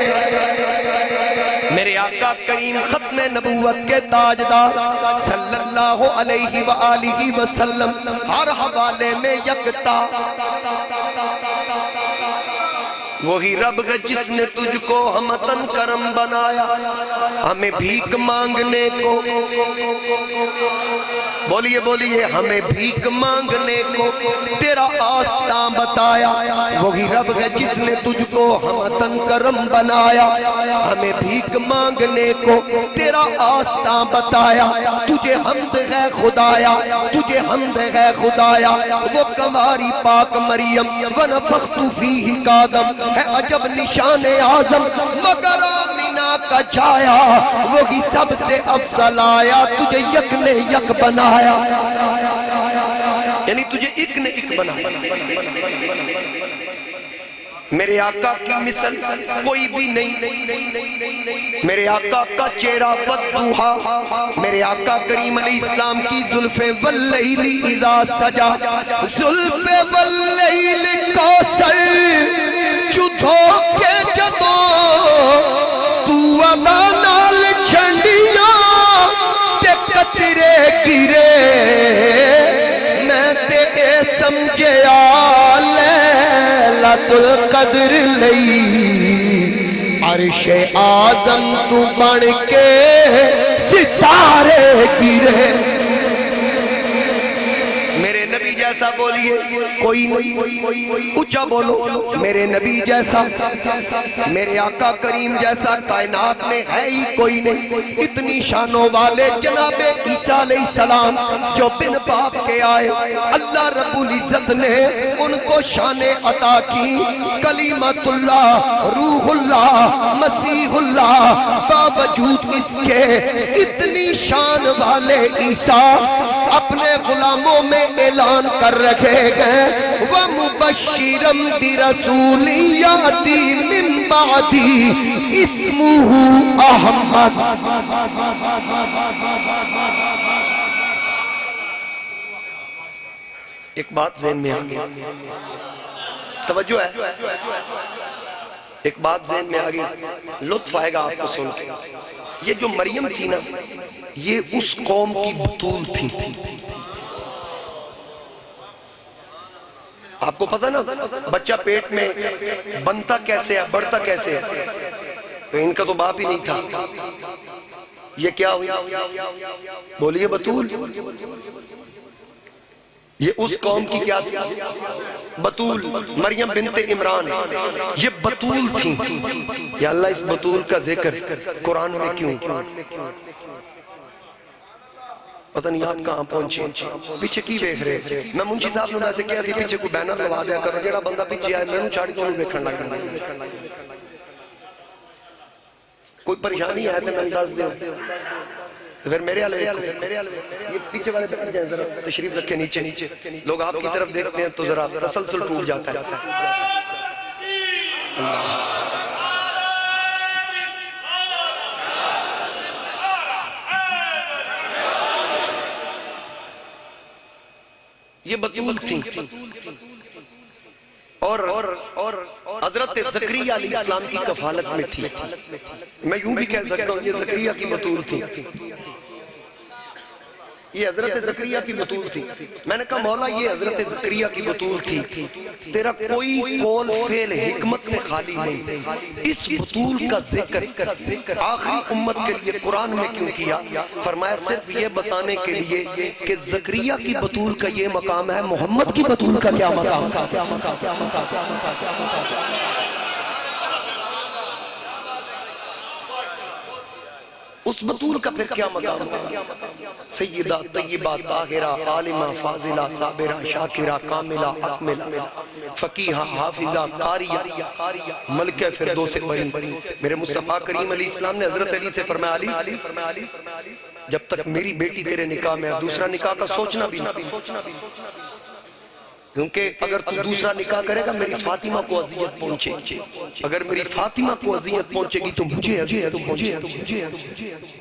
میرے آقا کریم ختم نبوت کے تاجدار صلی اللہ علیہ وآلہ وسلم ہر حوالے میں یکتا، وہی رب ہے جس نے تجھ کو ہمتن کرم بنایا، ہمیں بھیک مانگنے کو، بولیے بولیے، ہمیں بھیک مانگنے کو تیرا آستاں بتایا۔ وہی رب ہے جس نے تجھ کو ہمتن کرم بنایا، ہمیں بھیک مانگنے کو تیرا آستاں بتایا۔ تجھے حمد ہے خدایا، تجھے حمد ہے خدایا، وہ کماری پاک مریم ونفخت فیہ کادم ہے عجب نشان اعظم، مگر آمینہ کا چھایا وہی سب سے افضل آیا، تجھے یک نے یک بنایا، یعنی تجھے ایک نے ایک بنایا۔ میرے آقا کی مثل کوئی بھی نہیں، میرے آقا کا چہرہ والضحا، میرے آقا کریم علیہ السلام کی زلفیں واللیل اذا سجا، زلفیں واللیل کا سر چدھو کے جدو تو ادا نال چھنڈیاں تے قطرے گرے میں تے اے سمجھیا لیلۃ القدر لئی عرش اعظم تو بن کے ستارے گرے۔ میرے نبی جیسا بولیے کوئی نہیں، اونچا بولو میرے نبی جیسا، میرے آقا کریم جیسا کائنات میں ہے ہی کوئی نہیں۔ اتنی شانوں والے جناب عیسیٰ علیہ السلام جو بن باپ کے آئے، اللہ رب العزت نے ان کو شان عطا کی، کلیمت اللہ، روح اللہ، مسیح اللہ، باوجود اس کے اتنی شان والے عیسیٰ اپنے غلاموں میں اعلان کر رکھے گئے وَمُبَشِّرًا بِرَسُولٍ يَأْتِي مِن بَعْدِهِ اسْمُهُ احمد۔ ایک بات ذہن میں آگئی، توجہ ہے، ایک بات ذہن میں آگئی، لطف آئے گا آپ کو سن کے۔ یہ جو مریم تھی نا، یہ اس قوم کی بطول تھی۔ آپ کو پتہ نا بچہ پیٹ میں بنتا کیسے ہے، بڑھتا کیسے ہے، تو ان کا تو باپ ہی نہیں تھا۔ یہ کیا ہوئی؟ بولیے بطول۔ یہ اس قوم کی کیا تھی؟ بطول، مریم بنت عمران، یہ بطول تھی۔ یا اللہ اس بطول کا ذکر قرآن میں کیوں؟ پتہ نہیں آپ کہاں پہنچے، پیچھے کی دیکھ رہے؟ میں منشی صاحب نے ایسے کیا سی پیچھے کوئی بینر لگا دیا کرو، جیڑا بندہ پیچھے آئے میں نے چھاڑی تو انہوں دیکھن لگا۔ کوئی پریشانی ہے تو میں انداز دے پھر میرے آلے یہ پیچھے والے بیٹھ جائیں، ذرا تشریف رکھے نیچے، لوگ آپ کی طرف دیکھتے ہیں تو ذرا تسلسل ٹوٹ جاتا ہے۔ یہ بطول تھی اور حضرت زکریا علیہ السلام کی کفالت میں تھی۔ میں یوں بھی کہہ سکتا ہوں یہ زکریا کی بطول تھی، یہ حضرت زکریا کی بطول تھی۔ میں نے کہا مولا یہ حضرت زکریا کی بطول تھی، تیرا کوئی قول فعل حکمت سے خالی نہیں۔ اس بطول کا ذکر آخری امت کے لیے قرآن میں کیوں کیا؟ فرمایا صرف یہ بتانے کے لیے کہ زکریا کی بطول کا یہ مقام ہے، محمد کی بطول کا کیا مقام؟ اس بطول کا پھر کیا مقام ہے؟ سیدہ طیبہ طاہرہ عالمہ فاضلہ صابرہ شاکرہ کاملہ اکملہ فقیہہ حافظہ قاریہ ملکہ فردوس بری۔ میرے مصطفیٰ کریم علیہ السلام نے حضرت علی سے فرمایا علی جب تک میری بیٹی تیرے نکاح میں ہے دوسرا نکاح کا سوچنا بھی نہ، کیونکہ اگر تو دوسرا نکاح کرے گا میری فاطمہ کو اذیت پہنچے گی، اگر میری فاطمہ کو اذیت پہنچے گی تو مجھے اذیت پہنچے گی۔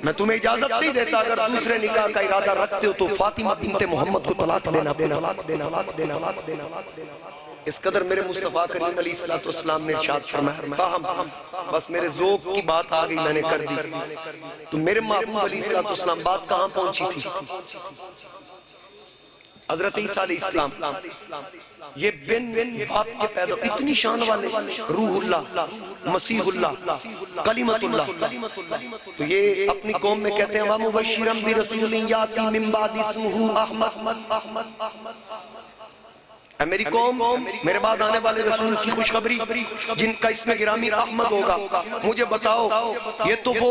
میں تمہیں اجازت نہیں دیتا اگر دوسرے نکاح کا ارادہ رکھتے ہو تو فاطمہ بنت محمد کو طلاق دینا۔ اس قدر میرے مصطفیٰ کریم علیہ السلام نے ارشاد فرمایا، فاہم بس میرے ذوق کی بات آ گئی میں نے کر دی۔ تو میرے محبوب علیہ السلام بات کہاں پہنچی تھی؟ حضرت عیسیٰ علیہ السلام یہ بن باپ کے پیدا، اتنی شان والے، روح اللہ، مسیح اللہ، کلمت اللہ۔ تو یہ اپنی قوم میں کہتے ہیں وَمُبَشِّرًا بِرَسُولٍ يَأْتِي مِن بَعْدِهِ اسْمُهُ احمد۔ اے میری قوم، میرے بعد آنے والے رسول کی خوشخبری جن کا اسم گرامی احمد ہوگا، مجھے بتاؤ یہ تو وہ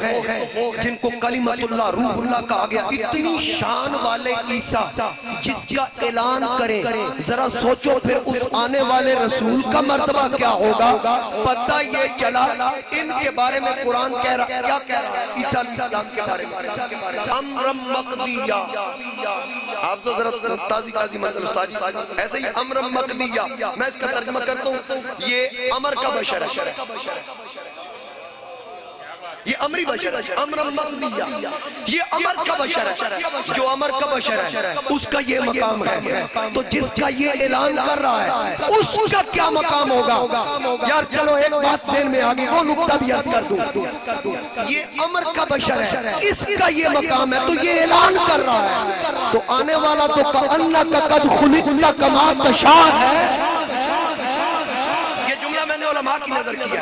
ہے جن کو کلمت اللہ روح اللہ کہا گیا۔ اتنی شان والے عیسیٰ جس کا اعلان کریں، ذرا سوچو پھر اس آنے والے رسول کا مرتبہ کیا ہوگا۔ پتہ یہ چلا ان کے بارے میں قرآن کہہ رہا، کیا کہہ رہا ہے عیسیٰ علیہ السلام کے بارے میں؟ امرا مقضیہ۔ آپ تو ذرا تازی قاضی مطلب استاد ایسے ہی امر مقدیہ، میں اس کا ترجمہ کرتا ہوں، یہ امر کا بشر ہے، یہ امری بشر ہے، امر مقدیہ، یہ امر کا بشر ہے، جو امر کا بشر ہے اس کا یہ مقام ہے، تو جس کا یہ اعلان کر رہا ہے اس کا کیا مقام ہوگا؟ یار چلو ایک بات ذہن میں آگئی، وہ نقطہ بھی عرض کر دوں، یہ امر کا بشر ہے، اس کا یہ مقام ہے، تو یہ اعلان کر رہا ہے، تو آنے والا تو کأنک قد خلقت کما تشاء ہے، یہ جملہ میں نے علماء کی نظر کیا،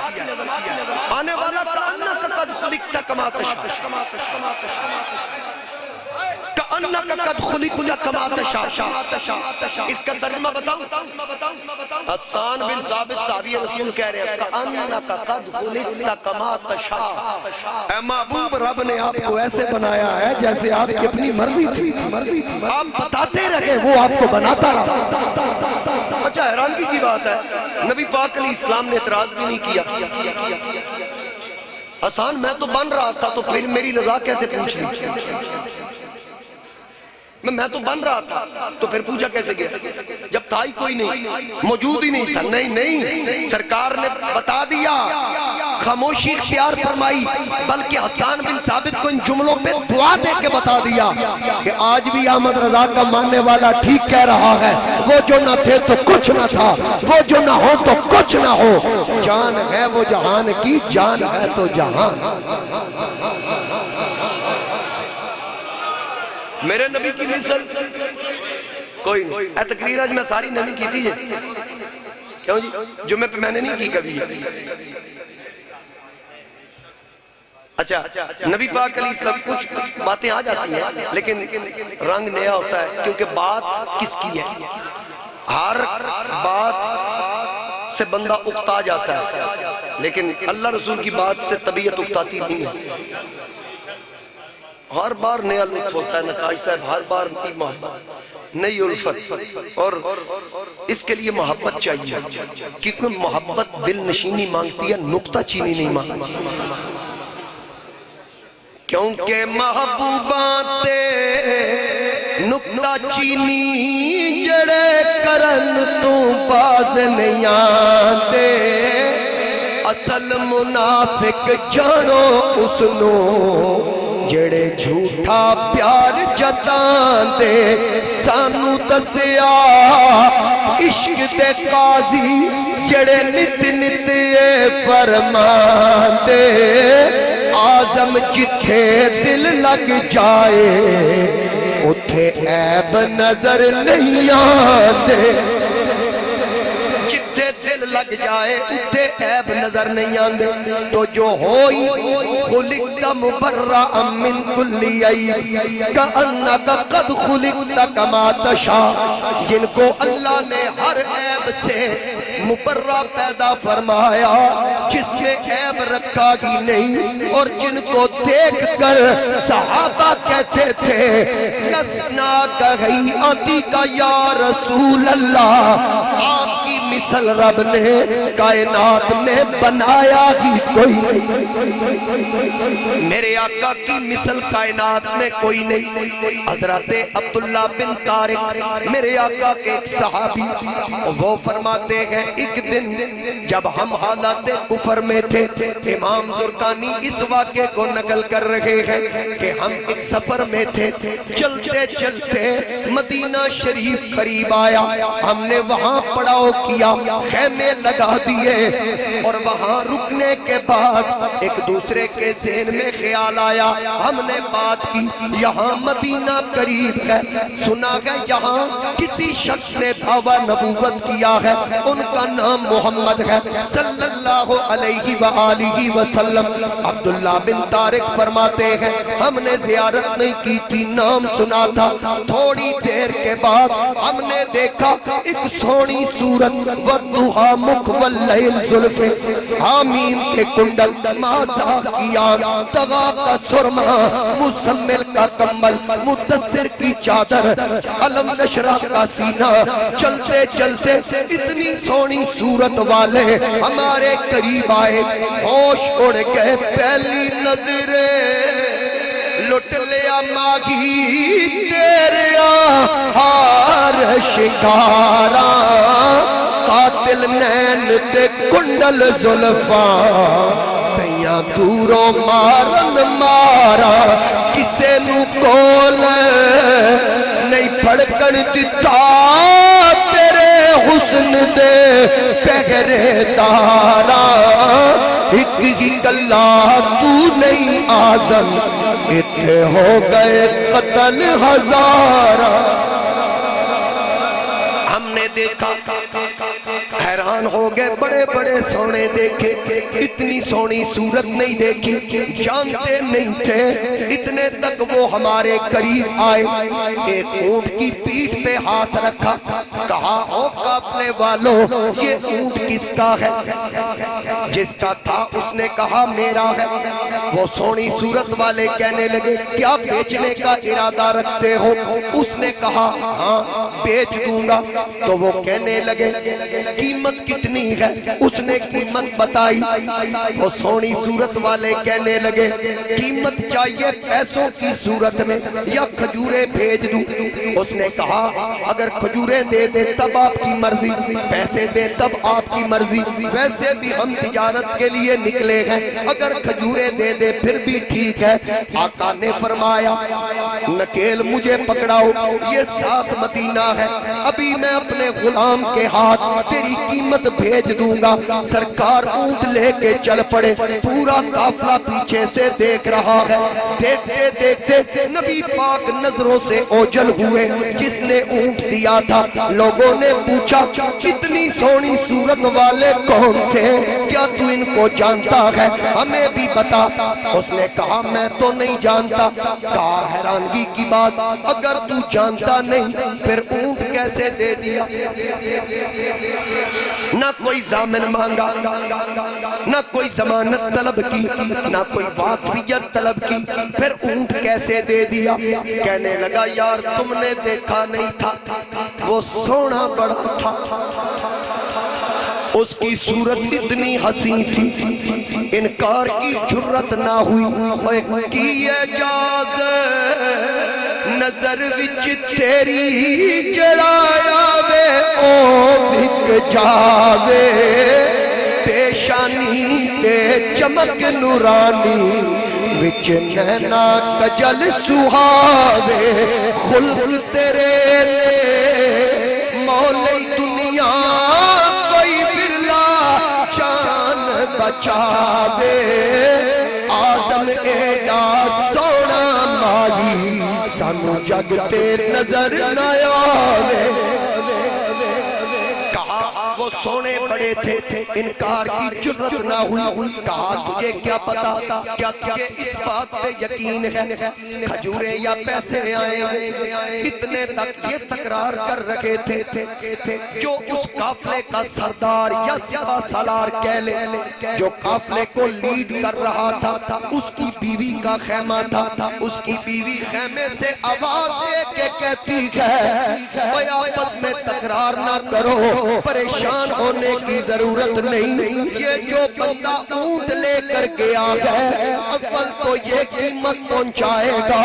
آنے والا کأنک قد خلقت کما تشاء، کأنک قد خلقت کما تشاء، اس کا ترجمہ بتاؤں؟ حسان بن ثابت صحابی رسول کہہ رہے ہیں کأنک قد خلقت کما تشاء، اے محبوب رب نے آپ کو ایسے بنایا ہے جیسے آپ کی اپنی مرضی تھی، آپ بتاتے رہے وہ آپ کو بناتا رہا۔ اچھا حیرانگی کی بات ہے نبی پاک علیہ السلام نے اعتراض بھی نہیں کیا، حسان میں تو بن رہا تھا تو پھر میری رضا کیسے پوچھ لی؟ میں تو بن رہا تھا تو پھر پوچھا کیسے گیا جب تھا ہی کوئی نہیں، موجود ہی نہیں تھا؟ نہیں، سرکار نے بتا دیا، خاموشی اختیار فرمائی، بلکہ حسان بن ثابت کو ان جملوں پہ دعا دے کے بتا دیا کہ آج بھی احمد رضا کا ماننے والا ٹھیک کہہ رہا ہے، وہ جو نہ تھے تو کچھ نہ تھا، وہ جو نہ ہو تو کچھ نہ ہو، جان ہے وہ جہان کی، جان ہے تو جہان۔ میرے نبی کی مثل کوئی نہیں، اے تقریر آج میں ساری نہیں کی تھی، کیوں جی جمعہ پہ میں نے نہیں کی کبھی۔ اچھا نبی پاک علیہ السلام کچھ باتیں آ جاتی ہیں لیکن رنگ نیا ہوتا ہے، کیونکہ بات کس کی ہے، ہر بات سے بندہ اکتا جاتا ہے، لیکن اللہ رسول کی بات سے طبیعت اکتاتی نہیں ہے، ہر بار نیا لطف ہوتا ہے۔ نقاش صاحب ہر بار نئی محبت، نئی الفت، اور اس کے لیے محبت چاہیے، کیونکہ محبت دل نشینی مانگتی ہے، نکتہ چینی نہیں مانگتی، کیونکہ محبوبات نکتہ چینی جڑے کرن تو باز نہیں آتے، اصل منافق جانو اس نو جڑے جھوٹا پیار جتان دے، سانو دسیا عشق دے قاضی جڑے نت نت فرمان دے، آزم جتھے دل لگ جائے اتھے عیب نظر نہیں آتے، جتھے دل لگ جائے اتھے عیب نظر نہیں آندے، تو جو ہوئی خلقت مبرأ من کل عیب کأنک قد خلقت کما تشاء، جن کو اللہ نے ہر عیب سے مبرأ پیدا فرمایا، جس میں عیب رکھا ہی نہیں، اور جن کو دیکھ کر صحابہ کہتے تھے لسنا کہیئتی کا یا رسول اللہ، آپ کی مثل رب نے کائنات میں بنایا ہی کوئی نہیں، میرے آقا کی مثل کائنات میں کوئی نہیں۔ حضرت عبداللہ بن طارق میرے آقا کے ایک صحابی، وہ فرماتے ہیں ایک دن جب ہم حالات کفر میں تھے، امام زرقانی اس واقعے کو نقل کر رہے ہیں کہ ہم ایک سفر میں تھے، چلتے چلتے مدینہ شریف قریب آیا، ہم نے وہاں پڑاؤ کیا، خیمے لگا دیے، اور وہاں رکنے کے بعد ایک دوسرے کے ذہن میں خیال آیا، ہم نے بات کی یہاں مدینہ قریب ہے، سنا ہے یہاں کسی شخص نے دعویٰ نبوت کیا ہے، ان کا نام محمد ہے صلی اللہ علیہ وآلہ وسلم۔ عبداللہ بن طارق فرماتے ہیں ہم نے زیارت نہیں کی تھی، نام سنا تھا، تھوڑی دیر کے بعد ہم نے دیکھا ایک سونی صورت، وَالضُّحَى مُخْ وَاللَّيْلِ زُلْفِ، حامیم کے کنڈل، مازا کی آن، تغا کا سرما، مزمل کا کمبل، مدثر کی چادر، علم نشرہ کا سینہ، چلتے چلتے اتنی سونی صورت والے ہمارے قریب آئے، ہوش اڑ گئے، پہلی نظریں لٹ لیا ماہی تیرے ہار شکارا قاتل نین تے کنڈل زلفاں پیاں دوروں مارن مارا کسے نو کول نہیں پھڑکن دتا تیرے حسن دے پہرے دارا ایک ہی گلہ تو نہیں آزم اتھے ہو گئے قتل ہزارہ ہم نے دیکھا حیران ہو گئے بڑے بڑے سونے دیکھے اتنی سونی صورت نہیں دیکھی جانتے نہیں تھے اتنے تک وہ ہمارے قریب آئے ایک اونٹ کی پیٹھ پہ ہاتھ رکھا کہا او قافلے والوں یہ اونٹ کس کا ہے جس کا تھا اس نے کہا میرا ہے وہ سونی صورت والے کہنے لگے کیا بیچنے کا ارادہ رکھتے ہو اس نے کہا ہاں بیچ دوں گا تو وہ کہنے لگے قیمت کتنی ہے اس نے قیمت بتائی وہ سونی صورت والے کہنے لگے قیمت چاہیے پیسوں کی صورت میں یا کھجوریں بھیج دوں اس نے کہا اگر کھجوریں دے دے تب آپ کی مرضی پیسے دے تب آپ کی مرضی ویسے بھی ہم تجارت کے لیے نکلے ہیں اگر کھجوریں دے دے پھر بھی ٹھیک ہے آقا نے فرمایا نکیل مجھے پکڑاؤ یہ 7 مدینہ ہے ابھی میں اپنے غلام کے ہاتھ تیری قیمت بھیج دوں گا سرکار اونٹ لے کے چل پڑے پورا قافلہ پیچھے سے دیکھ رہا ہے دیکھتے دیکھتے نبی پاک نظروں سے اوجھل ہوئے جس نے اونٹ دیا تھا لوگوں نے پوچھا کتنی سونی صورت والے کون تھے کیا تو ان کو جانتا ہے ہمیں بھی بتا اس نے کہا میں تو نہیں جانتا کہا حیرانگی کی بات اگر تو جانتا نہیں پھر اونٹ کیسے دے دیا نہ کوئی ضامن مانگا نہ کوئی ضمانت طلب کی نہ کوئی واقفیت طلب کی پھر اونٹ کیسے دے دیا کہنے لگا یار تم نے دیکھا نہیں تھا وہ سونا بڑا تھا اس کی صورت اتنی حسین تھی انکار کی جرت نہ ہوئی کی اجاز نظر وچ تیری جڑایا وے او بک جاوے پیشانی تے چمک نورانی وچ نینا کجل سہاوے خلق تیرے مولی دنیا کوئی برلا جان بچاوے آزم ایڈا سونا مائی سانو جگ تے نظر نہ آوے وہ سونے بڑے تھے انکار کی جرت نہ ہوئی کہا تجھے کیا پتا کیا تجھے اس بات پہ یقین ہے کھجوریں یا پیسے آئے اتنے تک یہ تکرار کر رکھے تھے جو اس قافلے کا سردار یا سپہ سالار کہہ لے جو قافلے کو لیڈ کر رہا تھا اس کی بیوی کا خیمہ تھا اس کی بیوی خیمے سے آواز دے کے کہتی ہے کوئی آپس میں تکرار نہ کرو پریشان ہونے کی ضرورت نہیں یہ جو بندہ اونٹ لے کر گیا ہے اول تو یہ قیمت پہنچائے گا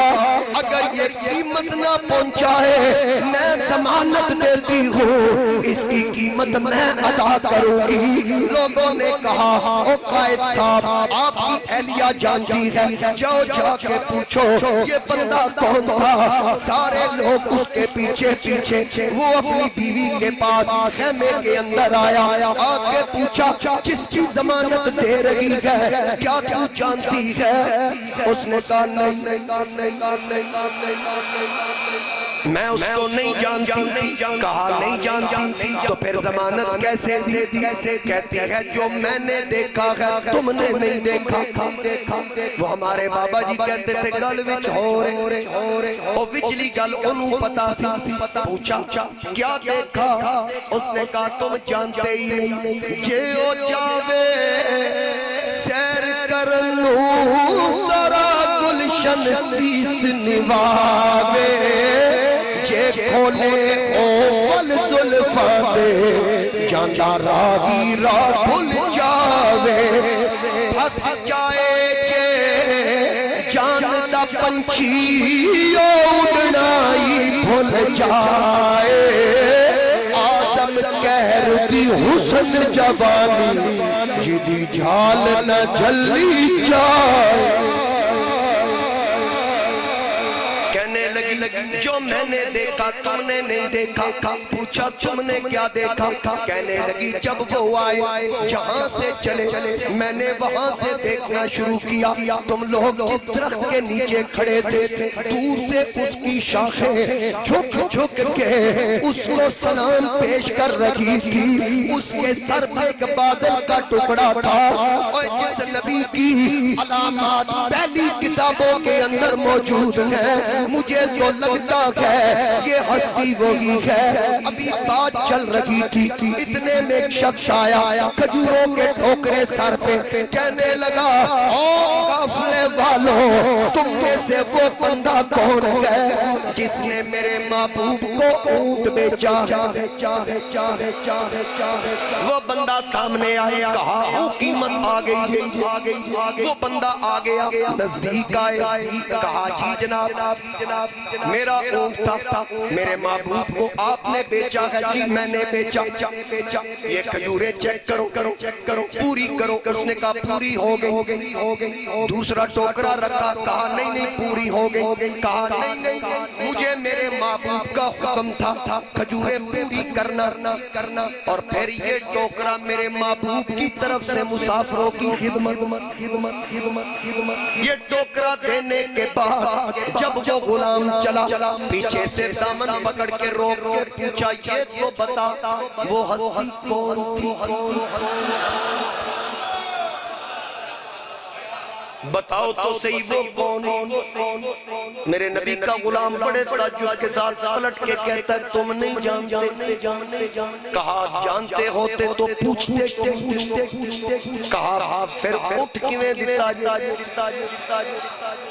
اگر یہ قیمت نہ پہنچائے میں ضمانت دیتی ہوں اس کی قیمت میں ادا کروں گی لوگوں نے کہا او قائد صاحب آپ کی اہلیہ جانتی ہے جاؤ جا کے پوچھو یہ بندہ کون تھا سارے لوگ اس کے پیچھے پیچھے وہ اپنی بیوی کے پاس خیمے کے اندر آیا آگے پوچھا جس کی ضمانت دے رہی ہے کیا تو جانتی ہے اس نے کہا نہیں میں اس کو نہیں جانتی کہا نہیں جانتی تو پھر ضمانت کیسے دی کہتی ہے جو میں نے دیکھا ہے تم نے نہیں دیکھا وہ ہمارے بابا جی کہتے تھے گل وچ ہو رہے وہ وچلی گل انہوں پتا سی پوچھا کیا دیکھا اس نے کہا تم جانتے ہی نہیں جے او جاوے سیر کرنو سرا گلشن سیس نواوے جے کھولے اول زلفاں دے جانا راہی راہ بھول جاوے پھس جائے جے جان دا جب پنچھی اڑنا ہی بھول جائے آزم کہر دی حسن جوانی جدی جھال نہ جلی جائے جو میں نے دیکھا تم نے نہیں دیکھا پوچھا تم نے کیا دیکھا کہنے لگی جب وہ آئے جہاں سے چلے میں نے وہاں سے دیکھنا شروع کیا تم لوگ جس درخت کے نیچے کھڑے تھے دور سے اس کی شاخیں جھک جھک کے اس کو سلام پیش کر رہی تھی اس کے سر پر ایک بادل کا ٹکڑا تھا اور جس نبی کی علامات پہلی کتابوں کے اندر موجود ہیں مجھے تو لگتا ہے یہ ہستی وہی ہے ابھی بات چل رہی تھی اتنے میں ایک شخص آیا کھجوروں کے ٹھوکرے سر پہ کہنے لگا قافلے والوں تم میں سے وہ بندہ کون ہے جس نے میرے محبوب کو اونٹ بیچا وہ بندہ سامنے آیا کہا وہ قیمت آ گئی وہ بندہ آ گیا نزدیک آئے کہا جی جناب میرا اونٹ تھا میرے محبوب کو آپ نے بیچا ہے جی میں نے بیچا یہ کھجوریں چیک کرو پوری کرو اس نے کہا پوری ہو گئی دوسرا ٹوکرا رکھا کہا نہیں پوری ہو گئی کہا نہیں مجھے میرے محبوب کا حکم تھا کھجوریں پوری کرنا اور پھر یہ ٹوکرا میرے محبوب کی طرف سے مسافروں کی خدمت یہ ٹوکرا دینے کے بعد جب وہ غلام چلا پیچھے سے دامن پکڑ کے روک کے پوچھا یہ تو بتا وہ ہستی کون تھی بتاؤ تو صحیح وہ کون میرے نبی کا غلام بڑے تعجب کے ساتھ پلٹ کے کہتا ہے تم نہیں جانتے کہا جانتے ہوتے تو پوچھتے کہا پھر اٹھ کیویں دیتا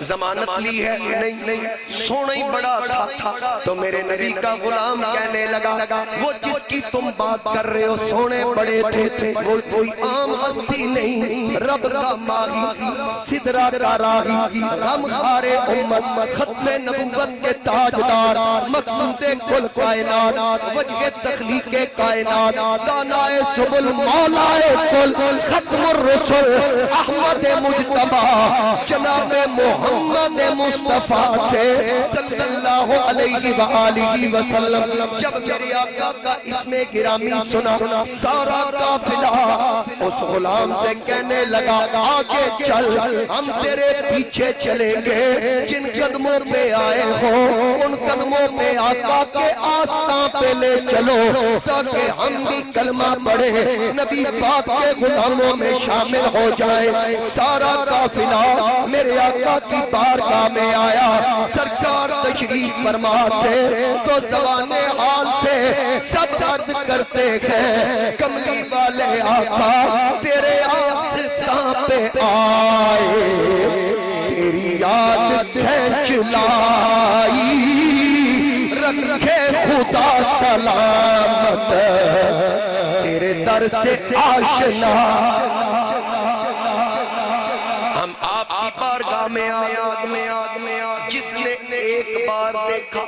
ضمانت لی ہے نہیں سونا ہی بڑا تھا تو میرے نبی کا غلام کہنے لگا وہ جس کی تم بات کر رہے ہو سونے بڑے تھے وہ کوئی عام ہستی نہیں رب کا ماہی سدرہ کا راہی غمخوار امت ختم نبوت کے تاجدار مقصود کل کائنات وجہ تخلیق کائنات دانائے سبل مولائے کل ختم الرسل احمد مجتبہ جناب محمد مصطفیٰ تھے صلی اللہ علیہ وآلہ وسلم جب میرے آقا کا اسم گرامی سنا سارا قافلہ اس غلام سے کہنے لگا آگے چل ہم تیرے پیچھے چلیں گے جن قدموں پہ آئے ہو ان قدموں پہ آقا کے آستان پہ لے چلو تاکہ ہم بھی کلمہ پڑھے نبی پاک کے غلاموں میں شامل ہو جائیں سارا قافلہ میرے آقا کی بارگاہ میں آیا سرکار تشریف فرماتے تو زبان حال سے سب عرض کرتے ہیں کملی والے آقا تیرے آستان پہ آئے تیری یاد کھینچ لائی رکھے خدا سلامت تیرے در سے آشنا ہم آپ کی بارگاہ میں آیا جس نے ایک بار دیکھا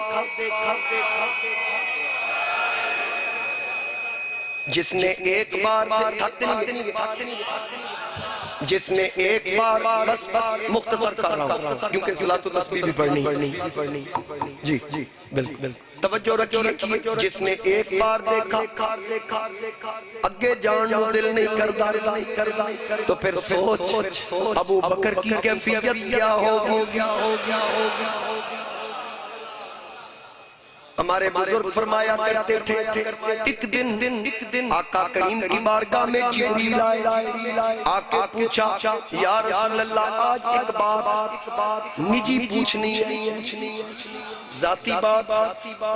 جس نے ایک بار جس نے ایک بار بس مختصر کر رہا ہوں کیونکہ صلاۃ و تسبیح بھی پڑھنی جی بالکل توجہ رکھیے جس نے ایک بار دیکھا اگے جان دل نہیں کردا تو پھر سوچ ابو بکر کی کیفیت کیا ہوگی ہمارے بزرگ فرمایا کرتے تھے ایک دن آقا کریم کی بارگاہ میں جبریل آئے آقا پوچھا یا رسول اللہ آج ایک بات نجی پوچھنی ہے ذاتی بات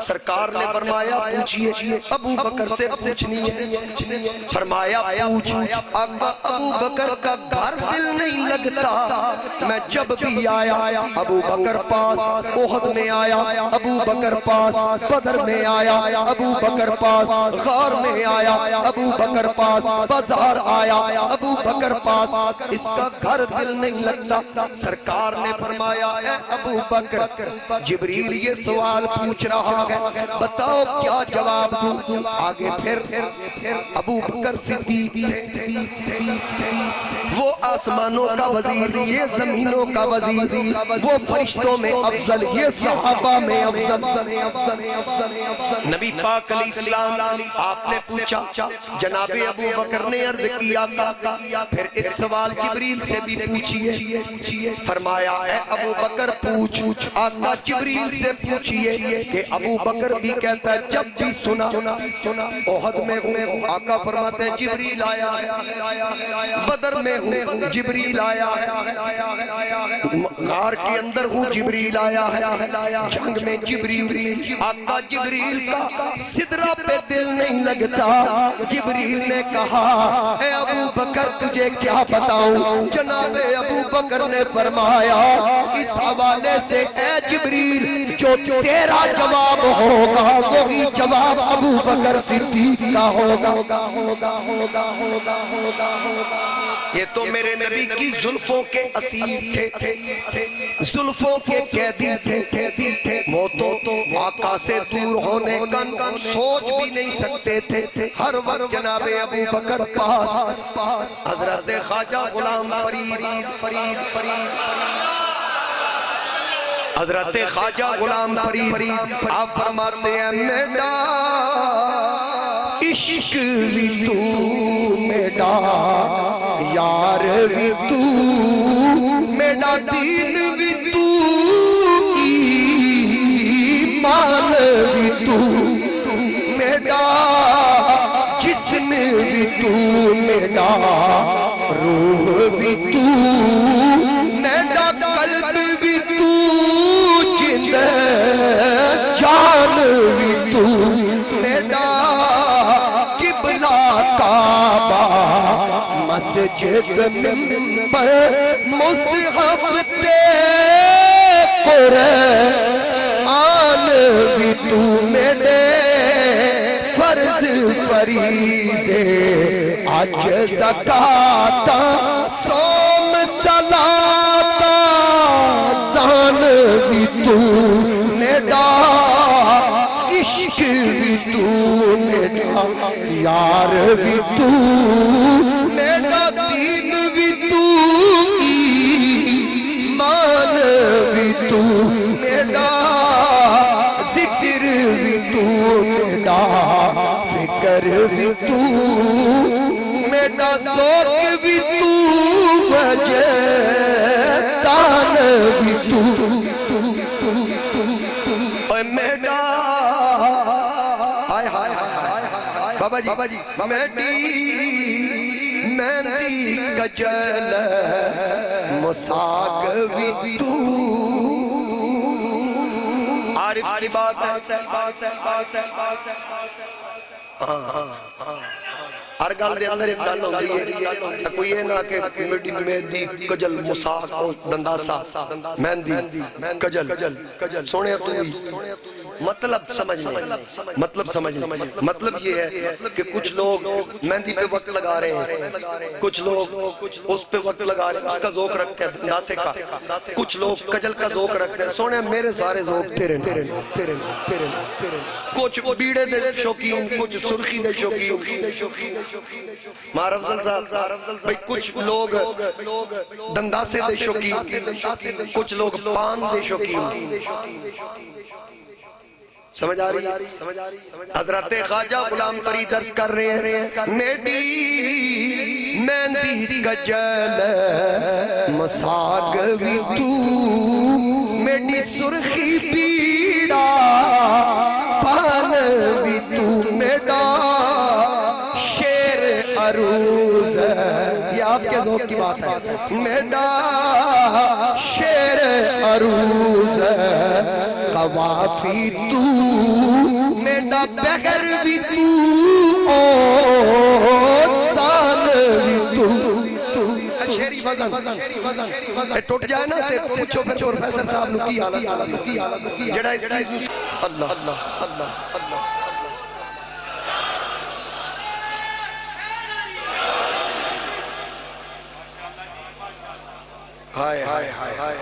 سرکار نے فرمایا پوچھئے ابو بکر سے پوچھنی ہے فرمایا پوچھ آقا ابو بکر کا گھر دل نہیں لگتا میں جب بھی آیا ابو بکر پاس احد میں آیا ابو بکر پاس بدر میں آیا ابو بکر پاس، غار میں آیا ابو بکر پاس، بازار آیا ابو بکر پاس، اس کا گھر دل نہیں لگتا۔ سرکار نے فرمایا اے ابو بکر، جبریل یہ سوال پوچھ رہا ہے، بتاؤ کیا جواب دوں؟ آگے پھر ابو بکر صدیق وہ آسمانوں کا وزیر، یہ زمینوں کا وزیر، وہ فرشتوں میں افضل، یہ صحابہ میں افضل۔ نبی پاک علیہ السلام آپ نے پوچھا، جناب ابو بکر نے عرض کیا تھا پھر ایک سوال جبریل سے بھی پوچھئے۔ فرمایا اے ابو بکر پوچھ، آقا جبریل سے پوچھئے کہ ابو بکر بھی کہتا ہے جب بھی سنا احد میں ہوں آقا فرماتے ہیں جبریل آیا ہے، بدر میں ہوں جبریل آیا ہے، غار کے اندر ہوں جبریل آیا ہے، جنگ میں جبریل، آقا جبریل کا سدرہ پہ دل نہیں لگتا۔ جبریل نے کہا اے ابو بکر تجھے کیا بتاؤں؟ جناب ابو بکر نے فرمایا اس حوالے سے اے جبریل جو تیرا جواب ہوگا وہی جواب ابو بکر صدیق کا ہوگا۔ یہ تو میرے نبی کی زلفوں کے اسیر تھے، زلفوں کے قیدی تھے، وہ تو آقا سے دور ہونے کا سوچ بھی نہیں سکتے تھے۔ ہر وقت جناب ابو بکر پاس حضرت خواجہ غلام فرید حضرت خواجہ غلام فرید آپ فرماتے ہیں میرا عشق بھی تو میرا یار بھی تو میرا دین بھی تو ایمان بھی تو میرا جسم بھی تو میرا روح بھی تو میرا قلب بھی تو جند جان بھی تو میرا قبلہ کعبہ مسجد منبر مصحف قرآن بھی تو میرے فرض فریضے حج زکات صوم صلاۃ زان بھی تو میرا عشق بھی تو میرا یار بھی تو میرا دین بھی تو ایمان بھی تو میرا ذکر بھی تو میرا فکر بھی تو میرا ذوق بھی تو وجہ تان بھی تو اے میرا ہائے ہائے ہائے بابا جی مہندی کجل مساق بھی تو عارف کی بات ہے ہر گل دے اندر ایک گل ہوندی ہے کوئی یہ نہ کہ میڈی مہندی کجل مساق دنداسا مہندی کجل سونے تو مطلب سمجھنے مطلب یہ ہے کہ کچھ لوگ مہندی پہ وقت لگا رہے ہیں، کچھ لوگ اس پہ وقت لگا رہے ہیں، اس کا ذوق رکھتے ہیں دنداسے کا، کچھ لوگ کجل کا ذوق رکھتے ہیں۔ سونے میرے سارے ذوق تیرے کچھ بیڑے دے شوقین، کچھ سرخی دے شوقین، مہار افضل صاحب بھئی کچھ لوگ دنداسے دے شوقین، کچھ لوگ پان دے شوقین۔ سمجھ آ رہی حضرت خواجہ غلام فرید عرض کر رہے ہیں میری مہندی کجل مساق بھی تو میری سرخی پیڑا پان بھی تو میرا شیر عروض یہ آپ کے ذوق کی بات ہے میرا شیر عروض قوافی تو میرا بغیر بھی تو سان بھی تو شیری وزن ٹوٹ جائے نا تے پوچھو پروفیسر صاحب نو کی حالت جڑا اس چیز اللہ اللہ اللہ اللہ ہائے ہائے ہائے ہائے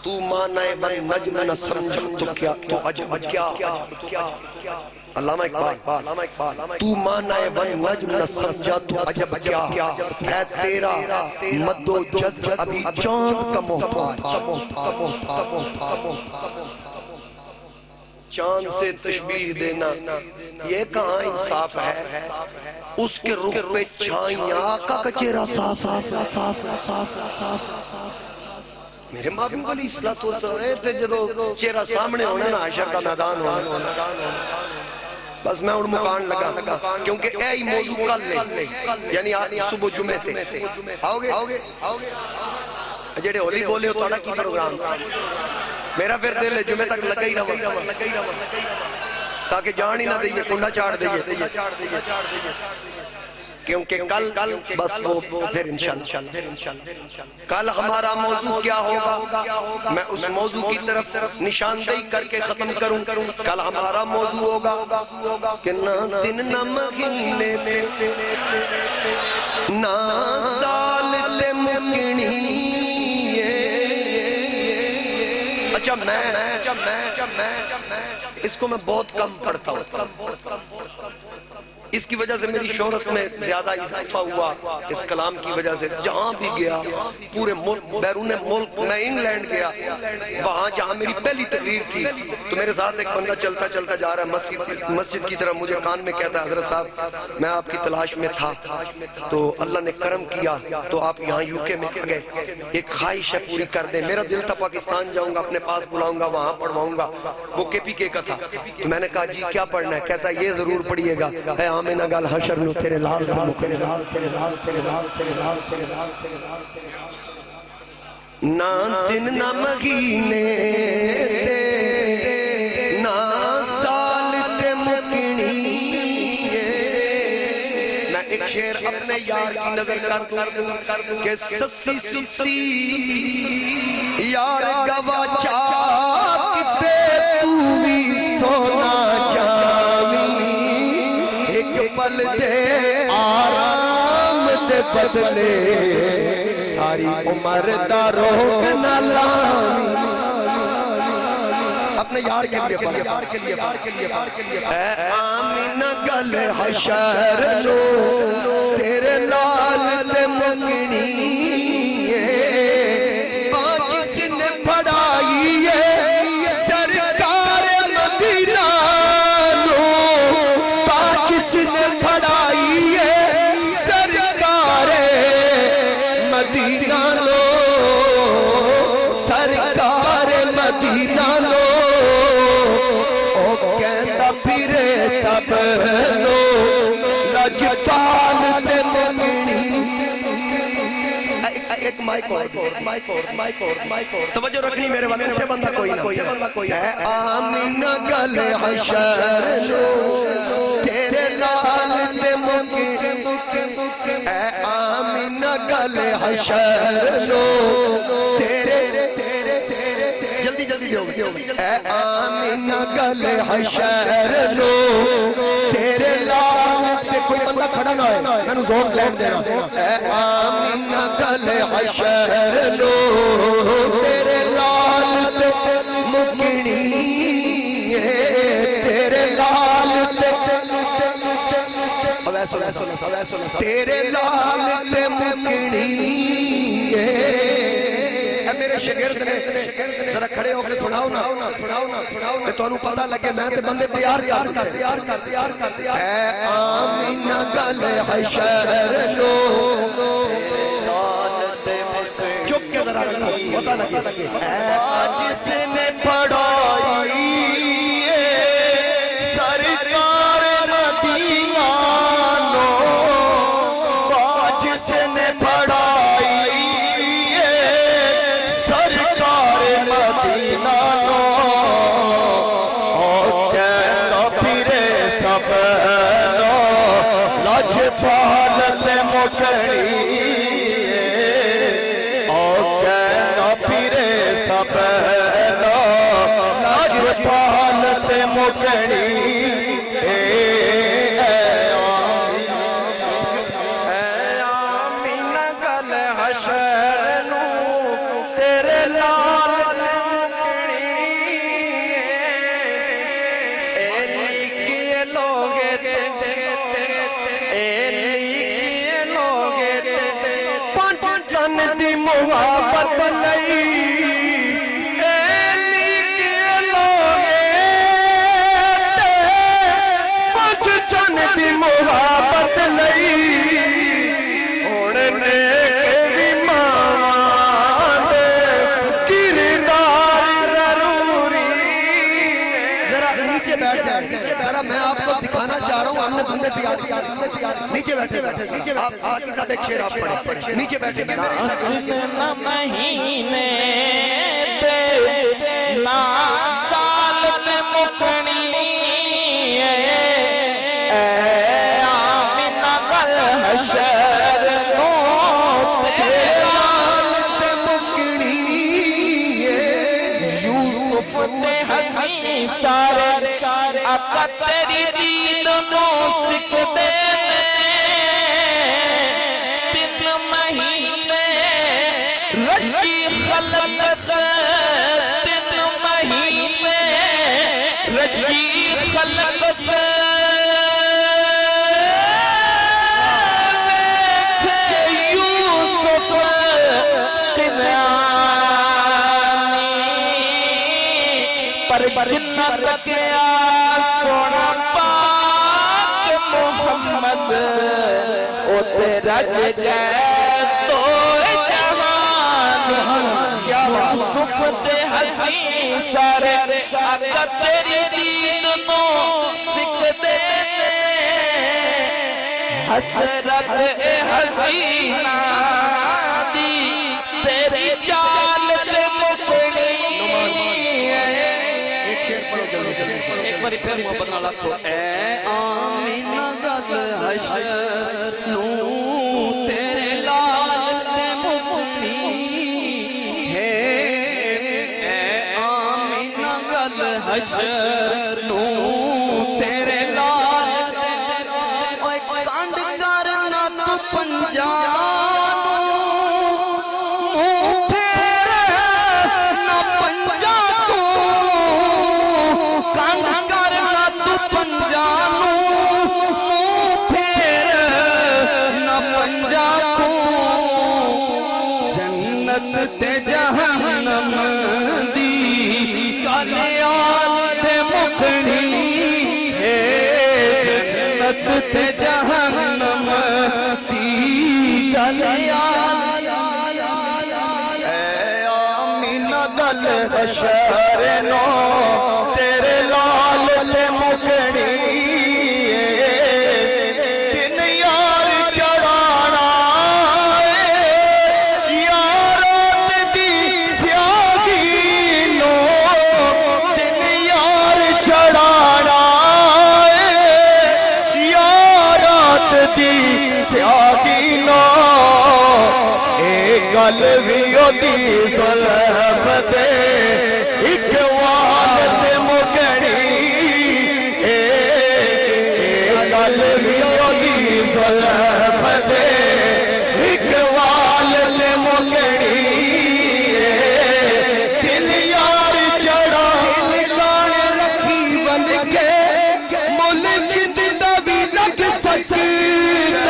تو مانائے بن نجم نہ سمجھ تو کیا تو عجب کیا علامہ اقبال تو مانائے بن نجم نہ سمجھا تو عجب کیا ہے تیرا مد و جزر ابھی چاند کا محتاج چاند سے تشبیہ دینا یہ کہاں انصاف ہے اس کے رخ پہ چھائیں آقا کا چہرہ صاف میرے محبوب علیہ السلام تے جدو چہرہ سامنے ہونا نا حشر کا میدان ہونا بس میں ان مکان لگا کیونکہ اے ہی موضوع کل لے یعنی صبح جمعے تے آؤ گے جڑے ہولی بولے ہو توڑا کی پروگرام میرا پھر دل ہے جمعے تک لگا ہی رہا تاکہ جان ہی نہ دئیے کنڈا چاڑ دئیے کیونکہ کل بس وہ پھر انشاءاللہ کل ہمارا موضوع کیا ہوگا میں اس موضوع کی طرف نشاندہی کر کے ختم کروں کل ہمارا موضوع ہوگا کہ نہ دن نہ مہینے نہ سال تے مکنی اچھا میں اس کو میں بہت کم پڑھتا ہوں اس کی وجہ سے میری شہرت میں زیادہ اضافہ ہوا اس کلام کی وجہ سے جہاں بھی گیا پورے ملک بیرون ملک میں انگلینڈ گیا وہاں جہاں میری پہلی تقریر تھی تو میرے ساتھ ایک بندہ چلتا جا رہا ہے مسجد کی طرف مجھے کان میں کہتا ہے حضرت صاحب میں آپ کی تلاش میں تھا تو اللہ نے کرم کیا تو آپ یہاں یو کے میں آ گئے ایک خواہش ہے پوری کر دیں میرا دل تھا پاکستان جاؤں گا اپنے پاس بلاؤں گا وہاں پڑھواؤں گا وہ کے پی کے کا تھا تو میں نے کہا جی کیا پڑھنا ہے کہتا ہے یہ ضرور پڑھیے گا اے آمینہ گال حشر نو تیرے لال تیرے لال تیرے لال تیرے لال تیرے لال تیرے لال تیرے لال تیرے لال نہ دن نہ مہینے نہ سال تے مکنی میں ایک شعر اپنے یار کی نظر کر دوں کہ سسی سسی یار گوا چاکتے تو بھی سونا پل دے آرام دے بدلے ساری عمر دا روح نہ لامی اپنے یار کے لیے اے آمینہ گل حشر لو تیرے لال تے مکنی جس نے پڑھائی ہے سرکار مدینہ جس نے پڑھائی ہے سرکار مدینہ لو سرکار مدینہ لو او کہندہ پھرے سب لو لجپال تے مکنی ایک مائک توجہ رکھنی میرے والے اٹھے بندہ کوئی ہے آمینہ گل حشر لو تیرے لال تے مکنی اے آمینہ گل حشر لو تیرے جلدی اے آمینہ گل حشر لو تیرے لال تے کوئی بندہ کھڑا نہ ہے میں نے زور لین دینا اے آمینہ گل حشر لو تیرے لال تے مکنی تیرے لال تیرے لال تے مکنی اے میرے شگرد نے ذرا کھڑے ہو کے سناؤ نا کہ تو انہوں پتہ لگے میں تے بندے تیار کر اے آمینہ گل حشر لو چک کے ذرا پتہ لگے اے جس نے پڑھائی سرکار مدینہ جس نے پڑھائی سرکار مدینہ اور کہنا پھرے سب لجپال تے مکنی اور کہنا پھرے سب مکڑی آمینہ گل حشر نو تیرے لال مکڑی اے لیکیے لوگے پانچ جن دی محبت لئی محبت لئی اڑنے بھی مان کردار ضروری ذرا نیچے بیٹھ جائیں ذرا میں آپ کو دکھانا چاہ رہا ہوں ہم نے بندے تیار نیچے بیٹھے آپ آقی صاحب ایک شعر آپ پڑھیں نیچے بیٹھے مہینے نا سال میں مکڑی حشر نو تیرے لال تے مکڑی یوسف تے حسین سارے آقا تیری دید نو سکھ دے تین مہینے رجی خلق تین مہینے رجی خلق پر جنت کیا سونا پاک محمد او تیرا جگہ تو جہان یوسف تے حسین سارے آقا تیری دید نو سکھ دے حسرت اے حسینہ دی تیری چال تے مکڑی ایک باری پھر محبت نہ لکھو اے آمینہ گل حشر نو تیرے لال تے مکڑی ہے اے آمینہ گل حشر نو تیرے لال تے کانڈ کرنا تو پنجاب تے جہنم دی کالیال تے مکڑی ہے جنت تے جہنم دی کالیال اے آمینہ گل حشر نو تیرے لال تے مکڑی گل بھی دی سلف دے ایک والد مکڑی گل بھی دی سلف دے ایک والد مکڑی دل یار چڑھا لان رکھی بن کے مل جد دا بھی لگ سکتا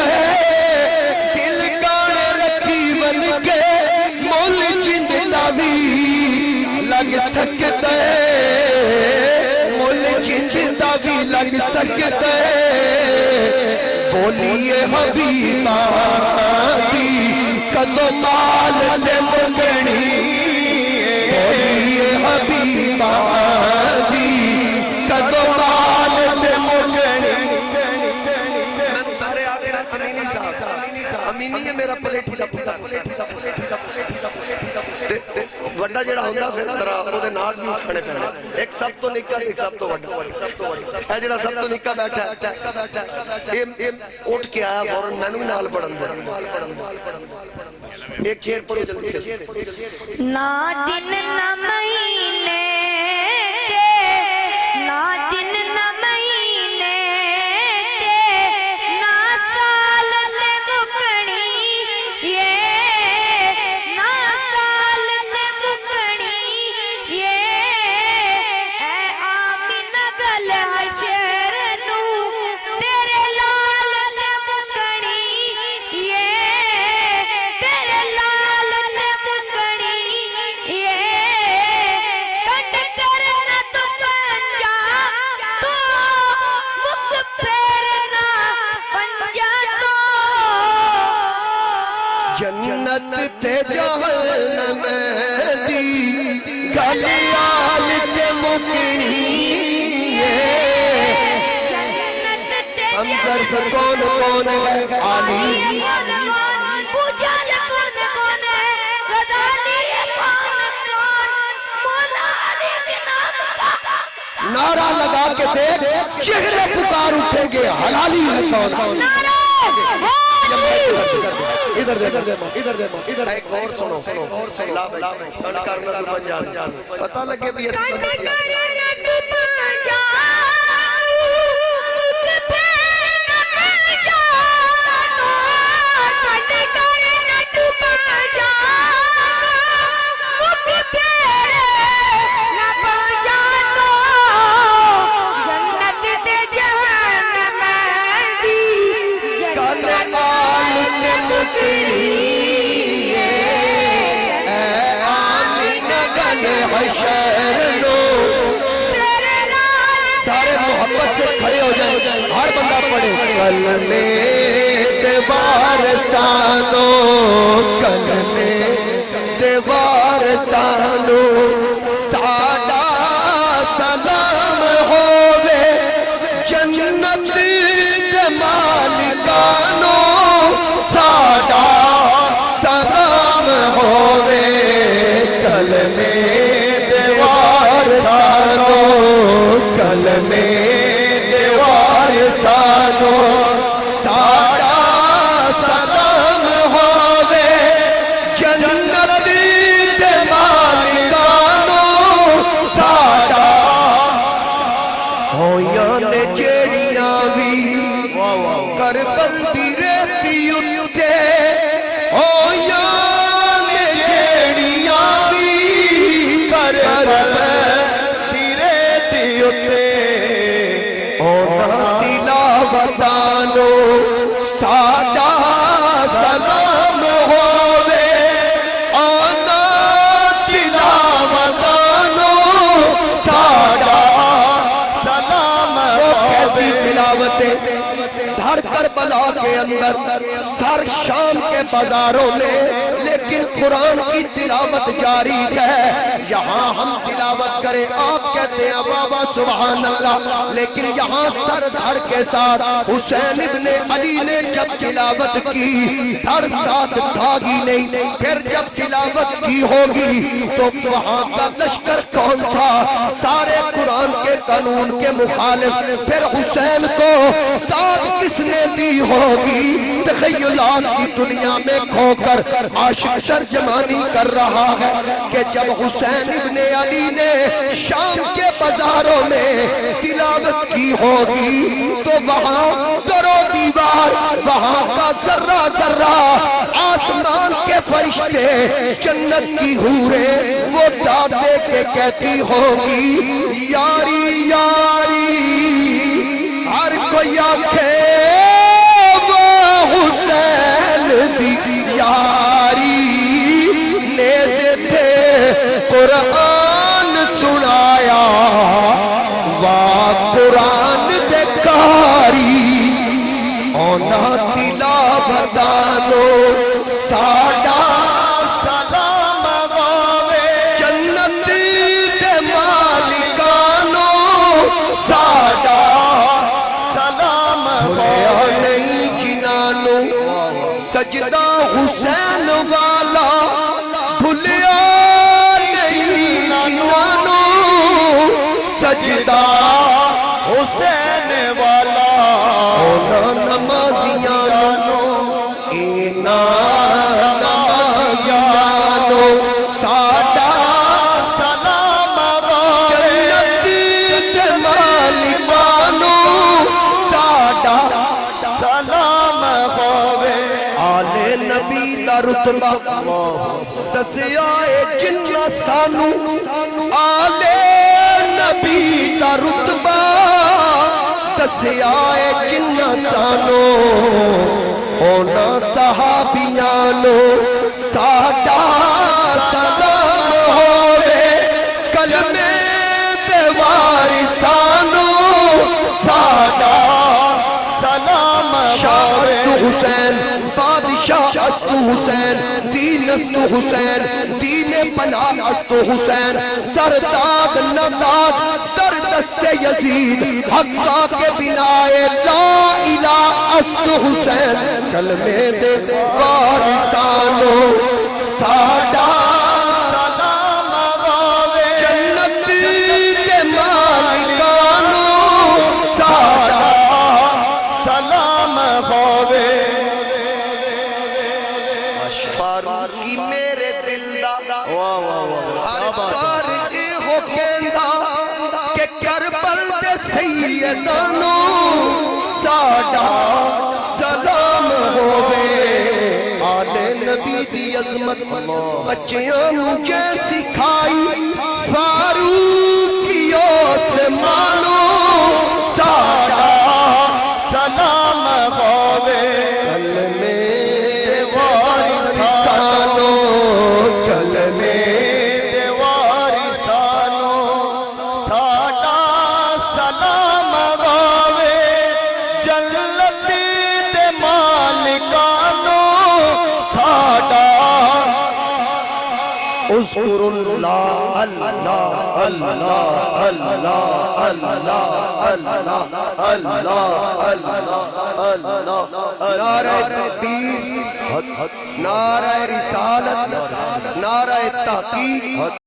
ہے لگ سکتے مل جندا بھی لگ سکتے بولیے حبیبہ بھی کدو مال دے مکڑی بولیے حبیبہ بھی کدو مال دے مکڑی سارے آگے امینی صاحب امینی ہے میرا پلیٹی دا پتا وڈا جڑا ہوندا پھر ذرا او دے نال بھی اٹھنے پینے ایک سب تو نکا ایک سب تو وڈا اے جڑا سب تو نکا بیٹھا اے اٹھ کے آیا فورن مینوں نال پڑھن دے ایک شعر پڑھو جلدی سے نہ دن نہ مہینے نہ نمدی گلیال کے مکنی ہم ظرف کون کون ہے عالی نعرہ لگا کے دیکھ چہرے پکار اٹھیں گے حلالی ہے کون ادھر دے ایک اور سنو پتہ لگے بھی سارے محبت سے کھڑے ہو جائیں ہر بندہ پڑھے کل میں دیوار سانو کل میں دیوار سانو ساڈا سلام ہووے جنت دے مالکانو ساڈا سلام ہووے کل میں دیوار سانو کل میں دیوار سانو ساڈا سلام ہووے جنت دے مالکانو ساڈا ہویاں نے جیڑیاں وی کربل دی ریتی اُتے ہویاں نے جیڑیاں وی کربل دی ریتی اُتے اونا تلاوتانو ساڈا سلام ہووے اونا تلاوتانو ساڈا سلام وہ کیسی تلاوتیں دھڑ کربلا کے اندر سر شام کے بازاروں میں لیکن قرآن کی تلاوت جاری ہے یہاں ہم تلاوت کریں آپ کہتے ہیں بابا سبحان اللہ لیکن یہاں سر دھڑ کے ساتھ حسین ابن علی نے جب تلاوت کی دھڑ ساتھ بھاگی نہیں پھر جب تلاوت کی ہوگی تو وہاں کا لشکر کون تھا سارے قرآن کے قانون کے مخالف پھر حسین کو داد کس نے دی ہوگی تخیلات کی دنیا میں کھو کر عاشق ترجمانی کر رہا ہے کہ جب حسین ابن علی نے شام کے بازاروں میں تلاوت کی ہوگی تو وہاں در و دیوار وہاں کا ذرہ ذرہ آسمان کے فرشتے جنت کی حوریں وہ داد دے کے کہتی ہوگی یاری یاری ہر کوئی آنکھیں وہ حسین دی یاری نیزے تھے قرآن سنایا واہ قرآن دکاری اونا تلاوتانو ساڈا سلام ہووے جنت دے مالکانو ساڈا سلام ہویا نہیں جنانو سجدہ حسین والا بھولیا نہیں جنانو سجدہ حسین والا اونا نمازیانو اینا نمازیانو ساڈا سلام ہووے جنت دے مالکانو ساڈا سلام ہووے آل نبی دا رتبہ دسیا اے جنہ سانو آل نبی دا رتبہ دسیا اے جنہ سانو اونا صحابیانو ساڈا سلام ہووے کلمے دے وارثانو ساڈا سلام شاہ حسین بادشاہ است حسین دین است حسین دین پناہ است حسین سرداد نداد در دست یزید حقا کے بنائے لا الہ است حسین کلمے دے وارثانو ساڈا سلام گاوے جنت دے مالکانو ساڈا سلام گاوے فاروقی میرے دل دا ہر تار اے ہو کہندا کہ کربل دے سیدانو ساڈا سلام ہووے آل نبی دی عظمت بچیاں مجھے سکھائی فاروقیوں سے مانو ساڈا سلام ہووے کلمے دے وارثانو کلمے دے وارثانو ساڈا سلام ہووے جنت دے مالکانو ساڈا اذکر اللہ اللہ اللہ اللہ اللہ اللہ اللہ اللہ نعرہ تکبیر نعرہ رسالت نعرہ تحقیق